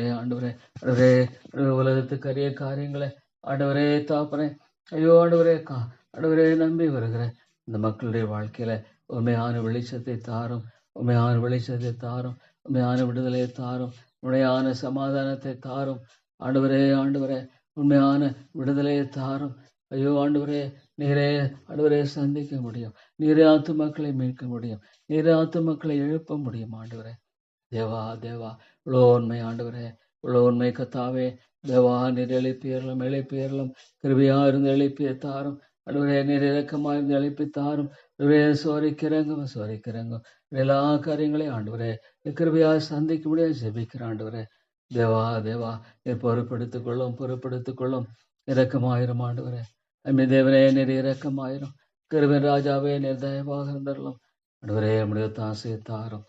உலகத்துக்கு அரிய காரியங்களை ஆண்டவரே தாப்பனே ஐயோ ஆண்டவரே நம்பி வருகிறேன். இந்த மக்களுடைய வாழ்க்கையில உண்மையான வெளிச்சத்தை தாரும், உண்மையான விடுதலையை தாரும், உண்மையான சமாதானத்தை தாரும் ஆண்டவரே. உண்மையான விடுதலையை தாரும். ஐயோ நீரே சந்திக்க முடியும், நீரே ஆத்துமக்களை மீட்க முடியும், நீரே ஆத்துமக்களை எழுப்ப முடியும் ஆண்டவரே. தேவா இவ்வளோ உண்மை ஆண்டவரே, இவ்வளோ உண்மை கத்தாவே. தேவா நீர் எழுப்பியறலும் கிருபையா இருந்து எழுப்பிய தாரும் ஆண்டவரே. நீர் இறக்கமா இருந்து எழுப்பி தாரும் சோரிக்கிறங்கும் எல்லா காரியங்களையும் ஆண்டவரே கிருபையா சந்திக்க முடியாது ஜெபிக்கிற ஆண்டவரே. தேவா நீர் பொறுப்படுத்திக் கொள்ளும் இரக்கமாயிரும் ஆண்டவரே. அம்மே தேவனே நீர் இரக்கமாயிரும். கிருபையின் ராஜாவே நீர் தயவாக இருந்தரலும் ஆண்டவரே. நம்முடைய தாசையை தாரும்.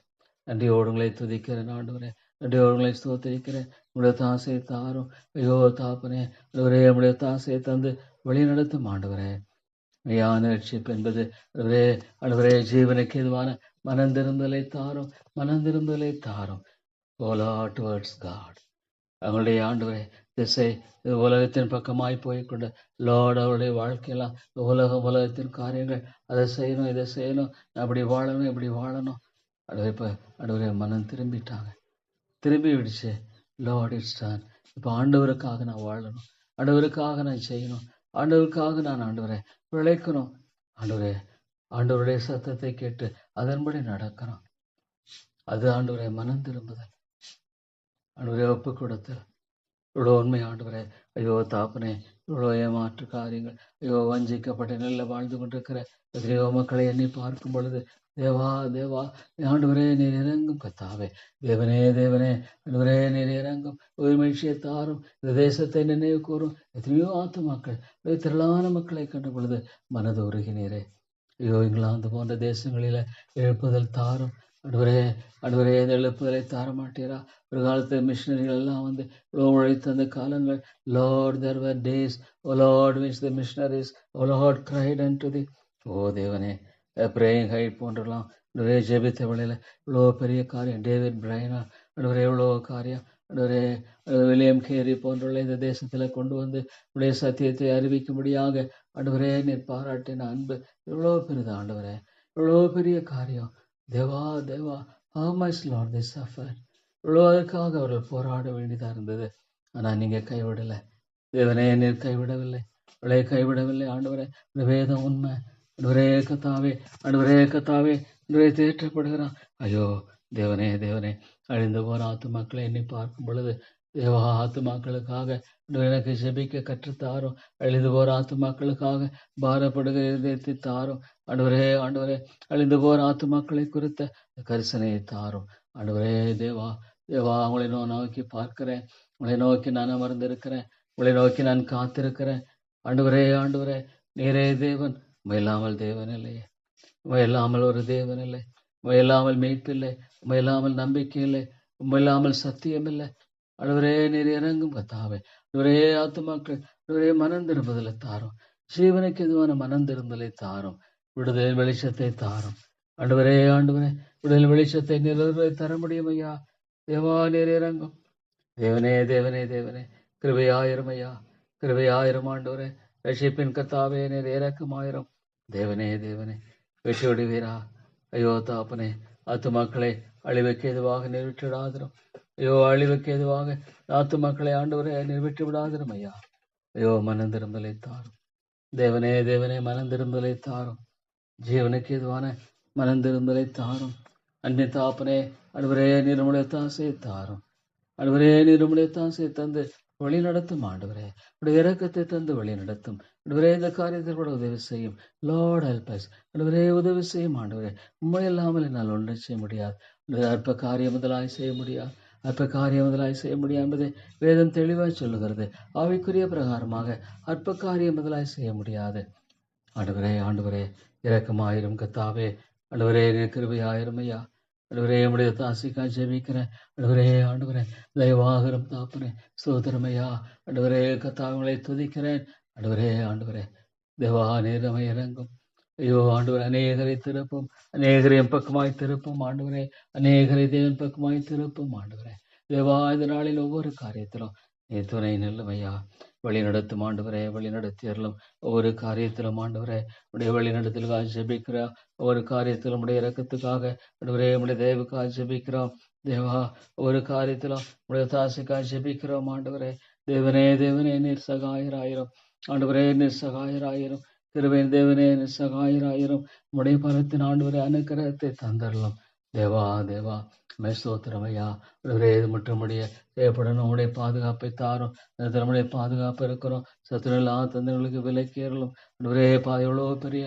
நன்றியோடு உங்களை துதிக்கிறேன் ஆண்டவரே, நன்றியோடு உங்களை ஸ்தோத்திரிக்கிறேன். நம்முடைய தாசையை தாரும். ஐயோ தாப்பனே ஆண்டவரே, நம்முடைய தாசையை தந்து வழி நடத்தும் ஆண்டவரே. மெய்யான ரட்சிப்பு என்பது ஆண்டவரே ஜீவனுக்கு எதுவான மனந்திருந்தலை தாரும். Towards God. அவங்களுடைய ஆண்டவரே திசை உலகத்தின் பக்கமாய் போய்கொண்டு லார்ட் அவருடைய வாழ்க்கையெல்லாம் உலகத்தின் காரியங்கள், அதை செய்யணும் இதை செய்யணும், அப்படி வாழணும் ஆண்டவரே மனம் திரும்பி விடுச்சு. Lord it's done. இப்போ ஆண்டவருக்காக நான் வாழணும், ஆண்டவருக்காக நான் செய்யணும், ஆண்டவருக்காக நான் ஆண்டவரை பிழைக்கணும். ஆண்டவருடைய சத்தத்தை கேட்டு அதன்படி நடக்கணும். அது ஆண்டவரை மனம் திரும்புதல், ஆண்டவரை ஒப்பு கொடுத்தல். இவ்வளோ உண்மை ஆண்டவரே. ஐயோ தாப்பனே, இவ்வளோ ஏமாற்று காரியங்கள், ஐயோ வஞ்சிக்கப்பட்ட நிலையில் வாழ்ந்து கொண்டிருக்கிற எத்தனையோ மக்களை எண்ணி பார்க்கும் பொழுது தேவா தேவா ஆண்டவரே நீர் இறங்கும் கத்தாவே. தேவனே தேவனே ஆண்டவரே நீர் இறங்கும். ஒரு மகிழ்ச்சியை தாரும். இந்த தேசத்தை நினைவு கூறும். எத்தனையோ ஆத்துமாக்கள் திரளான மக்களை கண்ட பொழுது மனது உருகினீரே. ஐயோ, இங்கிலாந்து போன்ற தேசங்களில எழுப்புதல் தாரும். அடுவரே அடுவரே இந்த எழுப்புதலை தார மாட்டீரா? ஒரு காலத்து மிஷினரிகள் எல்லாம் வந்து உழைத்த அந்த காலங்கள். Lord there were days, O Lord, which the missionaries, O Lord, cried unto thee. ஓ தேவனே, பிரேயிங் ஹைட் போன்றலாம் அடுவரே ஜெபித்த வேளையில இவ்வளோ பெரிய காரியம். டேவிட் பிரைனா அடுவரே எவ்வளோ காரியம். அடுவரே வில்லியம் கேரி போன்றவர்களை இந்த தேசத்துல கொண்டு வந்து உடைய சத்தியத்தை அறிவிக்கும்படியாக ஆண்டவரே நீர் பாராட்டின அன்பு எவ்வளோ பெரிது ஆண்டவரே, எவ்வளோ பெரிய காரியம். Deva Deva, how much Lord they suffered. இவ்வளோ அதற்காக அவர்கள் போராட வேண்டியதா இருந்தது. ஆனா நீங்க கைவிடலை. தேவனே நீர் கைவிடவில்லை, அவளை கைவிடவில்லை ஆண்டவரே. இந்த வேதம் உண்மை. ஆண்டவரே கத்தாவே, ஆண்டவரே கத்தாவே, ஆண்டவரே தேற்றப்படுகிறான். ஐயோ தேவனே தேவனே, அழிந்து போற ஆத்துமாக்களை எண்ணி பார்க்கும் பொழுது தேவா ஆத்துமாக்களுக்காக எனக்கு ஜெபிக்க கற்றுத்தாரும். அழிந்து போற ஆத்துமாக்களுக்காக பாரப்படுகிற இதயத்தை தாரும். ஆண்டவரே ஆண்டவரே, அழிந்து போற ஆத்துமாக்களை குறித்த கரிசனையை தாரும். ஆண்டவரே தேவா தேவா, உங்களை நான் நோக்கி பார்க்கிறேன். உங்களை நோக்கி நான் அமர்ந்திருக்கிறேன். உங்களை நோக்கி நான் காத்திருக்கிறேன். ஆண்டவரே ஆண்டவரே, நீரே தேவன், உமையில்லாமல் தேவன் இல்லையே. உமையில்லாமல் ஒரு தேவன் இல்லை. உமையில்லாமல் மீட்பில்லை. உமையில்லாமல் நம்பிக்கை இல்லை. உமையில்லாமல் சத்தியம் இல்லை. ஆண்டவரே நீர் இறங்கும் கத்தாவே. ஆண்டவரே ஆத்துமாக்கள் ஆண்டவரே மனம் திரும்புதலை தாரும். ஜீவனுக்கு எதுவான மனம் திரும்பலை தாரும். விடுதலை வெளிச்சத்தை தாரும். ஆண்டவரே ஆண்டவரே, விடுதலை வெளிச்சத்தை நிறுவலை தர முடியும் ஐயா. தேவா நீர் இறங்கும். தேவனே தேவனே தேவனே, கிருபையாயிரம் ஐயா, கிருபையாயிரம் ஆண்டவரே. ரட்சிப்பின் கத்தாவே நீர் இறக்கமாயிரம். தேவனே தேவனே, வெற்றி விடுவீரா? ஐயோ தாப்பனே, ஆத்துமாக்களை அழிவுக்கு எதுவாக நிறைவேற்றிடாதிரும். ஐயோ அழிவுக்கு எதுவாக ஆத்துமாக்களை ஆண்டவரை நிறைவேற்றி விடாதிரும் ஐயா. ஐயோ மனம் திரும்பலை தாரும். தேவனே தேவனே, மனம் திரும்பலை தாரும். ஜீவனுக்கு எதுவான மனம் திரும்பலை தாரும். அன்னை தாப்பனே, ஆண்டவரே நீர் நம்முடைய தாசையை தாரும். ஆண்டவரே நீர் நம்முடைய தாசையை தந்து வழி நடத்தும். ஆண்டவரே உடைய இரக்கத்தை தந்து வழி நடத்தும். ஆண்டவரே இந்த காரியத்தில் கூட உதவி செய்யும். Lord help us. ஆண்டவரே உதவி செய்யும். ஆண்டவரே உண்மை இல்லாமல் என்னால் ஒன்றை செய்ய முடியாது. அற்ப காரியம் முதலாய் செய்ய முடியாது. அற்ப காரியம் முதலாய் செய்ய முடியாது என்பதை வேதம் தெளிவாய் சொல்லுகிறது. ஆவிக்குரிய பிரகாரமாக அற்ப காரியம் முதலாய் செய்ய முடியாது. ஆண்டவரே ஆண்டவரே, இரக்கமாயிரும் கத்தாவே. ஆண்டவரே கிருபையாயிரும் ஐயா. ஆண்டவரே உடைய தாசிக்காய் ஜெபிக்கிறேன். ஆண்டவரே ஆண்டவரே, தயவாகரும் தாப்பனே, சோதரமையா. ஆண்டவரே கத்தாவங்களை துதிக்கிறேன். ஆண்டவரே ஆண்டவரே, தேவா நேரமை இறங்கும். ஐயோ ஆண்டவரே, அநேகரை திருப்பும், அநேகரை என் பக்கமாய் திருப்பும். ஆண்டவரே அநேகரை தேவன் பக்கமாய் திருப்பும். ஆண்டவரே தேவா, இந்த நாளில் ஒவ்வொரு காரியத்திலும் நீ துணை நில்லும் ஐயா. வழி நடத்தும் ஆண்டவரே, வழி நடத்தியறலும். ஒவ்வொரு காரியத்திலும் ஆண்டவரே உடைய வழி நடத்தலுக்காக ஜெபிக்கிறோம். ஒவ்வொரு காரியத்திலும் உடைய இரக்கத்துக்காக ஆண்டவரே உடைய தேவக்காக ஜெபிக்கிறோம். தேவா ஒவ்வொரு காரியத்திலும் உடைய தாசுக்காக ஜெபிக்கிறோம். ஆண்டவரே தேவனே தேவனே, நீர் சகாயராயிரும். ஆண்டவரே நீர் சகாயராயிரும். கிருபையின் தேவனே நீர் சகாயராயிரும். உடைய பலத்தின் ஆண்டவரே அனுக்கிரகத்தை தந்தரலும். தேவா தேவா மெசோத்திரமையா. ஆண்டவரே இது முற்றுமுடிய தேவைப்படணும். உடைய பாதுகாப்பை தாரும். நம்முடைய பாதுகாப்பு இருக்கிறோம். சத்துருளா தந்தங்களுக்கு விலைக்கேறலும். ஆண்டவரே எவ்வளோ பெரிய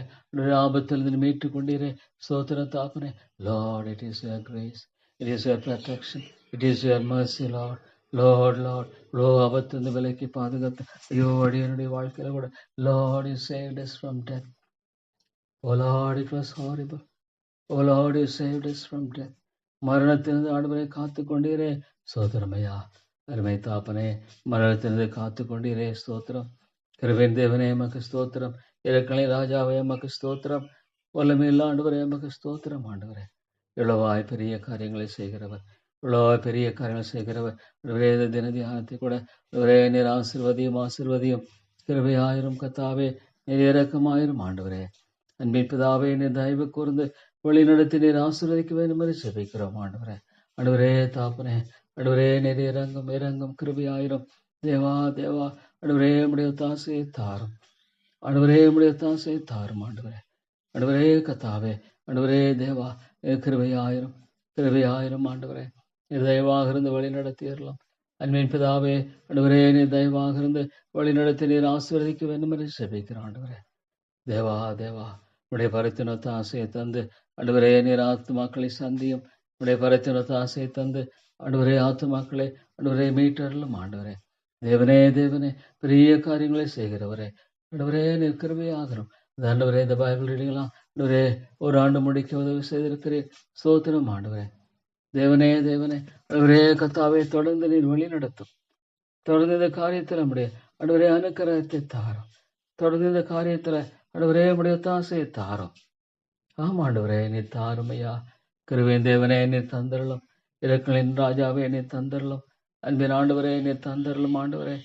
ஆபத்திலிருந்து மீட்டு கொண்டீரே. சோத்திர தாப்பனே. Lord, it is your grace, it is your protection, it is your mercy Lord. Lord Lord, இவ்வளோ ஆபத்திலிருந்து விலைக்கு பாதுகாத்து ஐயோ அடியனுடைய வாழ்க்கையில கூட Lord you saved us from death. Oh Lord, it was horrible. Oh Lord, you saved us from death. மரணத்திலிருந்து ஆண்டவரை காத்து கொண்டீரே. சோத்திரமையா. அருமை தாப்பனே, மரணத்திலிருந்து காத்து கொண்டீரே. ஸ்தோத்திரம். கிருபையின் தேவனே எமக்கு ஸ்தோத்திரம். இறக்கலை ராஜாவே எமக்கு ஸ்தோத்திரம். வல்லமையில்லா ஆண்டவரே எமக்கு ஸ்தோத்திரம். ஆண்டவரே இவ்வளவாய் பெரிய காரியங்களை செய்கிறவர், இவ்வளவாய் பெரிய காரியங்களை செய்கிறவர். வேத தின தியானத்தை கூட ஒரே நீர் ஆசிர்வதியும். கிருபையாயிரும் கத்தாவே, நீர் இரக்கமாயிரும். ஆண்டவரே அன்பின் பிதாவே, நீர் தயவு கூர்ந்து வழி நடத்தி நீர் ஆசீர்வதிக்க வேண்டும் என்று ஜெபிக்கிறோம். ஆண்டவரே ஆண்டவரே தாப்பனே, ஆண்டவரே நீர் இறங்கும் கிருபையாயிரும். தேவா தேவா, ஆண்டவரே உம்முடைய தாசையை தாரும். ஆண்டவரே உம்முடைய தாசையை தாரும். ஆண்டவரே கத்தாவே, ஆண்டவரே தேவா கிருபையாயிரும். ஆண்டவரே நீர் தயவாக இருந்து வழி நடத்திடலாம். அன்பின் பிதாவே, ஆண்டவரே நீர் தயவாக இருந்து வழி நடத்தி நீர் ஆசீர்வதிக்க வேண்டும் என்று ஜெபிக்கிறோம். ஆண்டவரே தேவா தேவா, உடைய பரத்தினொத்த ஆசையை தந்து ஆண்டவரே நீர் ஆத்துமாக்களை சந்தியும். உடைய பரத்தினொத்த ஆசையை தந்து ஆண்டவரே ஆத்துமாக்களை ஆண்டவரே மீட்டரலும். ஆண்டவரே தேவனே தேவனே பெரிய காரியங்களை செய்கிறவரே ஆண்டவரே நீர் கிருபையாகிறோம். ஆண்டவரே இந்த பைபிள் ரீடிங்லாம் ஆண்டவரே ஒரு ஆண்டு முடிக்க உதவி செய்திருக்கிறேன். ஸ்தோத்திரம் ஆண்டவரே. தேவனே தேவனே ஆண்டவரே கர்த்தாவே தொடர்ந்து நீர் வழி நடத்தும். தொடர்ந்து இந்த காரியத்தில் நம்முடைய ஆண்டவரே அனுக்கிரகத்தை தாரும். தொடர்ந்து இந்த காரியத்துல ஆண்டவரே நம்முடைய ஒத்தாசையை தாரும். ஆமா ஆண்டவரே நீர் தாரும் ஐயா. கிருபையின் தேவனே நீர் தந்தரலும். இரக்கங்களின் ராஜாவே நீர் தந்தரலும். அன்பின் ஆண்டவரே நீர் தந்தரலும். ஆண்டவரே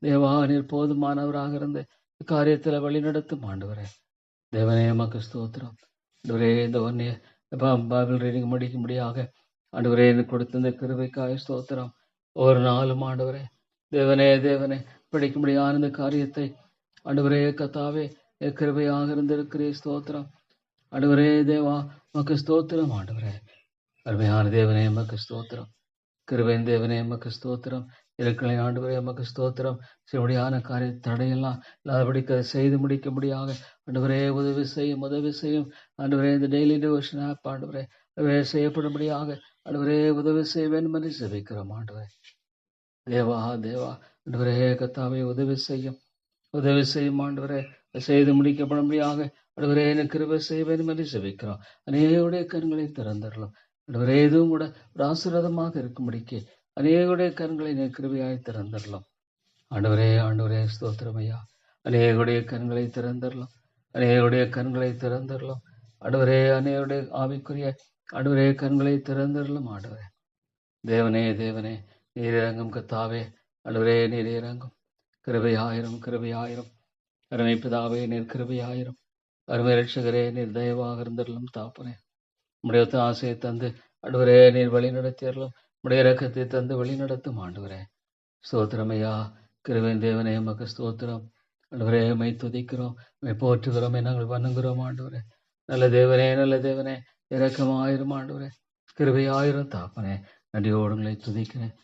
தேவா நீர் போதுமானவராக இருந்து காரியத்துல வழி நடத்தும். ஆண்டவரே தேவனே மக்கு ஸ்தோத்திரம். ஆண்டவரே இந்த ஒன்னே பைபிள் ரீடிங் முடிக்கும்படியாக ஆண்டவரே எனக்கு கொடுத்த இந்த கிருபைக்காய் ஸ்தோத்திரம். ஒரு நாளும் ஆண்டவரே தேவனே தேவனே படிக்கும்படியான இந்த காரியத்தை ஆண்டவரே கர்த்தாவே கிருபையாக இருந்திருக்கிறே ஸ்தோத்திரம். ஆண்டவரே தேவா மக்கு ஸ்தோத்திரம். ஆண்டவரே அருமையான தேவனே மக்கு ஸ்தோத்திரம். கிருபையின் தேவனே மக்கு ஸ்தோத்திரம். இருக்கிற ஆண்டவரே மக்கு ஸ்தோத்திரம். செவடியான காரிய தடையெல்லாம் இல்லாதபடிக்க செய்து முடிக்க முடியாக ஆண்டவரே உதவி செய்யும். ஆண்டவரே இந்த டெய்லி டிவோஷன் ஆப் ஆண்டவரே செய்யப்படும்படியாக ஆண்டவரே உதவி செய்ய வேண்டும் என்று ஜெபிக்கிறோம். ஆண்டவரே தேவா தேவா ஆண்டவரே கர்த்தாவே உதவி செய்யும். ஆண்டவரே செய்து முடிக்கப்படும்படியாக ஆண்டவரே எனக்கு கிருபை செய்ய வேண்டும் என்று ஜெபிக்கிறோம். அநேகருடைய கண்களை திறந்தரலாம். ஆண்டவரே எதுவும் கூட ஒரு ஆசீர்வாதமாக இருக்கும்படிக்கு அநேகருடைய கண்களை கிருபையாய் திறந்தரலாம். ஆண்டவரே ஸ்தோத்திரம் ஐயா. அநேகருடைய கண்களை திறந்தரலாம். ஆண்டவரே அநேகருடைய ஆவிக்குரிய ஆண்டவரே கண்களை திறந்தரலாம். ஆண்டவரே தேவனே தேவனே நீர் இறங்கும் கர்த்தாவே. ஆண்டவரே நீர் இறங்கும். கிருபையாயிரம். அருமை பிதாவே நீர் கிருபையாயிரம். அருமை ரட்சகரே நீர் தயவாக இருந்தரலும். தாப்பனே உடைய ஆசையை தந்து ஆண்டவரே நீர் வழி நடத்தியறலும். உடைய இரக்கத்தை தந்து வழி நடத்தும். ஆண்டவரே ஸ்தோத்திரமையா. கிருபையின் தேவனே மக்கு ஸ்தோத்திரம். ஆண்டவரே மை துதிக்கிறோம், மை போற்றுகிறோம், நாங்கள் வணங்குகிறோம். ஆண்டவரே நல்ல தேவனே இரக்கமாயிரும். ஆண்டவரே கிருபையாயிரம். தாப்பனே நன்றியோடுங்களை துதிக்கிறேன்.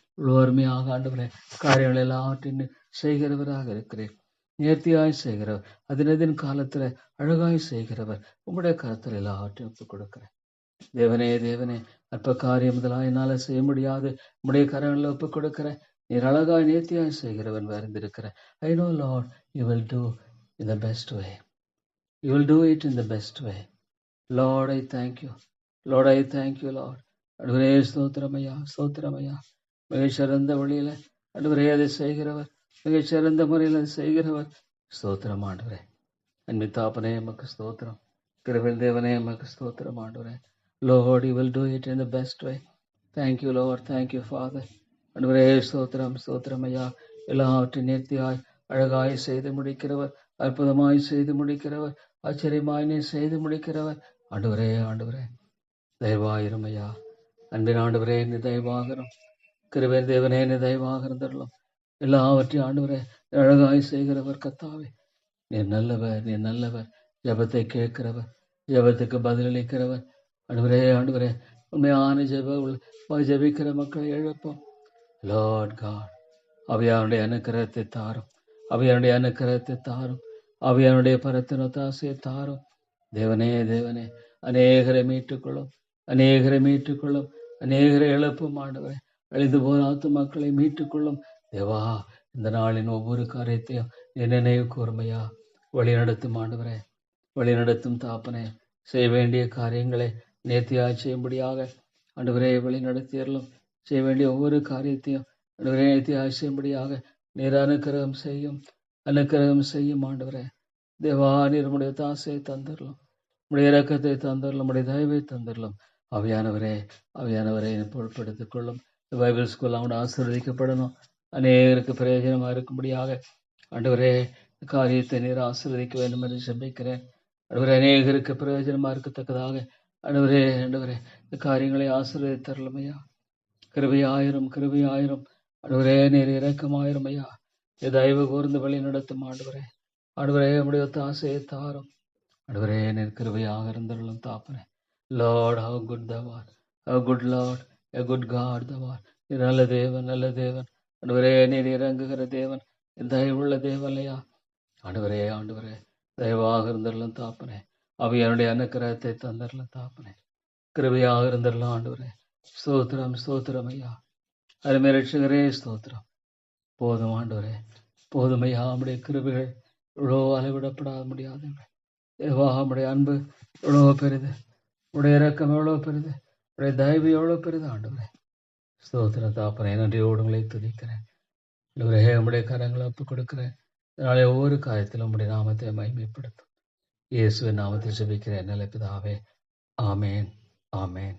அருமையாக ஆண்டவரே காரியங்கள் எல்லாவற்றையும் செய்கிறவராக இருக்கிறேன். நேர்த்தியாய் செய்கிறவர், அதினதின் காலத்துல அழகாய் செய்கிறவர். உங்களுடைய கருத்தில் எல்லாவற்றையும் ஒப்புக் கொடுக்கிறேன். தேவனே அற்ப காரியம் முதலாக என்னால செய்ய முடியாது. உங்களுடைய கரங்களில் ஒப்புக் கொடுக்கிறேன். நீர் அழகாய் நேர்த்தியாய் செய்கிறவன் அறிந்திருக்கிற. I know Lord you will do in the best way. You will do it in the best way. Lord I thank you. Lord ஆண்டவரே ஸ்தோத்திரமையா. மிகச்சிறந்த வழியில ஆண்டவரே அதை செய்கிறவர், மிகச்சிறந்த முறையில் அதை செய்கிறவர். ஸ்தோத்திரம் ஆண்டவரே. அன்பின் தாப்பனே எமக்கு ஸ்தோத்திரம். கிருபையின் தேவனே எமக்கு ஸ்தோத்திரம். ஆண்டவரே Lord you will do it in the best way. Thank you Lord. Thank you Father. ஆண்டவரே ஸ்தோத்திரம் ஐயா. எல்லாவற்றையும் நேர்த்தியாய் அழகாய் செய்து முடிக்கிறவர், அற்புதமாய் செய்து முடிக்கிறவர், ஆச்சரியமாய் நீ செய்து முடிக்கிறவர். ஆண்டவரே தயவாயிரும் ஐயா. அன்பின் ஆண்டவரே நீ தயவாகிறோம். கிருபையின் தேவனே நீ தயவாக இருந்தரலாம். எல்லாவற்றையும் ஆண்டவரே அழகாய் செய்கிறவர் கர்த்தாவே. நீர் நல்லவர். ஜெபத்தை கேட்கிறவர், ஜெபத்துக்கு பதிலளிக்கிறவர். ஆண்டவரே உண்மையான ஜெபிக்கிற மக்களை எழுப்போம். லார்ட் காட் அவையானுடைய அனுக்கிரகத்தை தாரும். அவையானுடைய பரத்தின் ஒத்தாசையை தாரும். தேவனே அநேகரை மீட்டுக்கொள்ளும். அநேகரை எழுப்பும். ஆண்டவரே அழிந்து போன ஆத்துமாக்களை மீட்டுக்கொள்ளும். தேவா இந்த நாளின் ஒவ்வொரு காரியத்தையும் நினைவு கூர்மையா வழிநடத்தும். ஆண்டவரே வழிநடத்தும் தாப்பனே. செய்ய வேண்டிய காரியங்களை நேர்த்தியாய் செய்யும்படியாக ஆண்டவரே வழி நடத்தியறலும். செய்ய வேண்டிய ஒவ்வொரு காரியத்தையும் ஆண்டவரே நேர்த்தியாய் செய்யும்படியாக நீர் அனுக்கிரகம் செய்யும். ஆண்டவரே தேவா நீர் உடைய தாசையை தந்தரலாம், உடைய இரக்கத்தை தந்தரலாம், உடைய தயவை தந்தரலாம். அவையானவரை பொருட்படுத்திக் கொள்ளும். பைபிள் ஸ்கூல் அவனோட ஆசீர்வதிக்கப்படணும். அநேகருக்கு பிரயோஜனமா இருக்கும்படியாக ஆண்டவரே காரியத்தை நீர் ஆசீர்வதிக்க வேண்டும் என்று ஜெபிக்கிறேன். ஆண்டவரே அநேகருக்கு பிரயோஜனமா இருக்கத்தக்கதாக ஆண்டவரே இந்த காரியங்களை ஆசீர்வதித்தரலாம் ஐயா. கிருபையாயிரும். ஆண்டவரே நீர் இரக்கமாயிரும் ஐயா. தயவு கூர்ந்து வழி நடத்தும். ஆண்டவரே நம்முடைய ஆசையை தாரும். ஆண்டவரே நீர் கிருபையாக இருந்தரலாம் தாப்பனே. Lord, how good thou art. How good Lord, a good God thou art. நீர் நல்ல தேவன். ஆண்டவரே நீர் இறங்குகிற தேவன், தயவுள்ள தேவன் ஐயா. ஆண்டவரே தயவாக இருந்தரலாம் தாப்பனே. அவையனுடைய அனுக்கிரகத்தை தந்தரல தாப்பனே. கிருபையாக இருந்தரலாம் ஆண்டவரே. ஸ்தோத்திரம் ஸ்தோத்திரம் ஐயா. அருமை ரட்சகரே ஸ்தோத்திரம். போதும் ஆண்டவரே, போதும் ஐயா. நம்முடைய கிருபைகள் இவ்வளோ அளவிடப்படாத முடியாது. தேவா, நம்முடைய அன்பு எவ்வளோ பெரிது, உடைய இரக்கம் எவ்வளோ பெரிது, உடைய தயவு எவ்வளோ பெரிது ஆண்டவரே. ஸ்தோத்திர தாப்பனே, நன்றியோடு உங்களை துதிக்கிறேன். ஆண்டவரே, நம்முடைய கரங்களை ஒப்புக் கொடுக்கிறேன். இதனாலே ஒவ்வொரு காரியத்திலும் உம்முடைய நாமத்தை மகிமைப்படுத்தும். இயேசுவின் நாமத்தில் ஜெபிக்கிறேன் நல்ல பிதாவே. ஆமேன், ஆமேன்.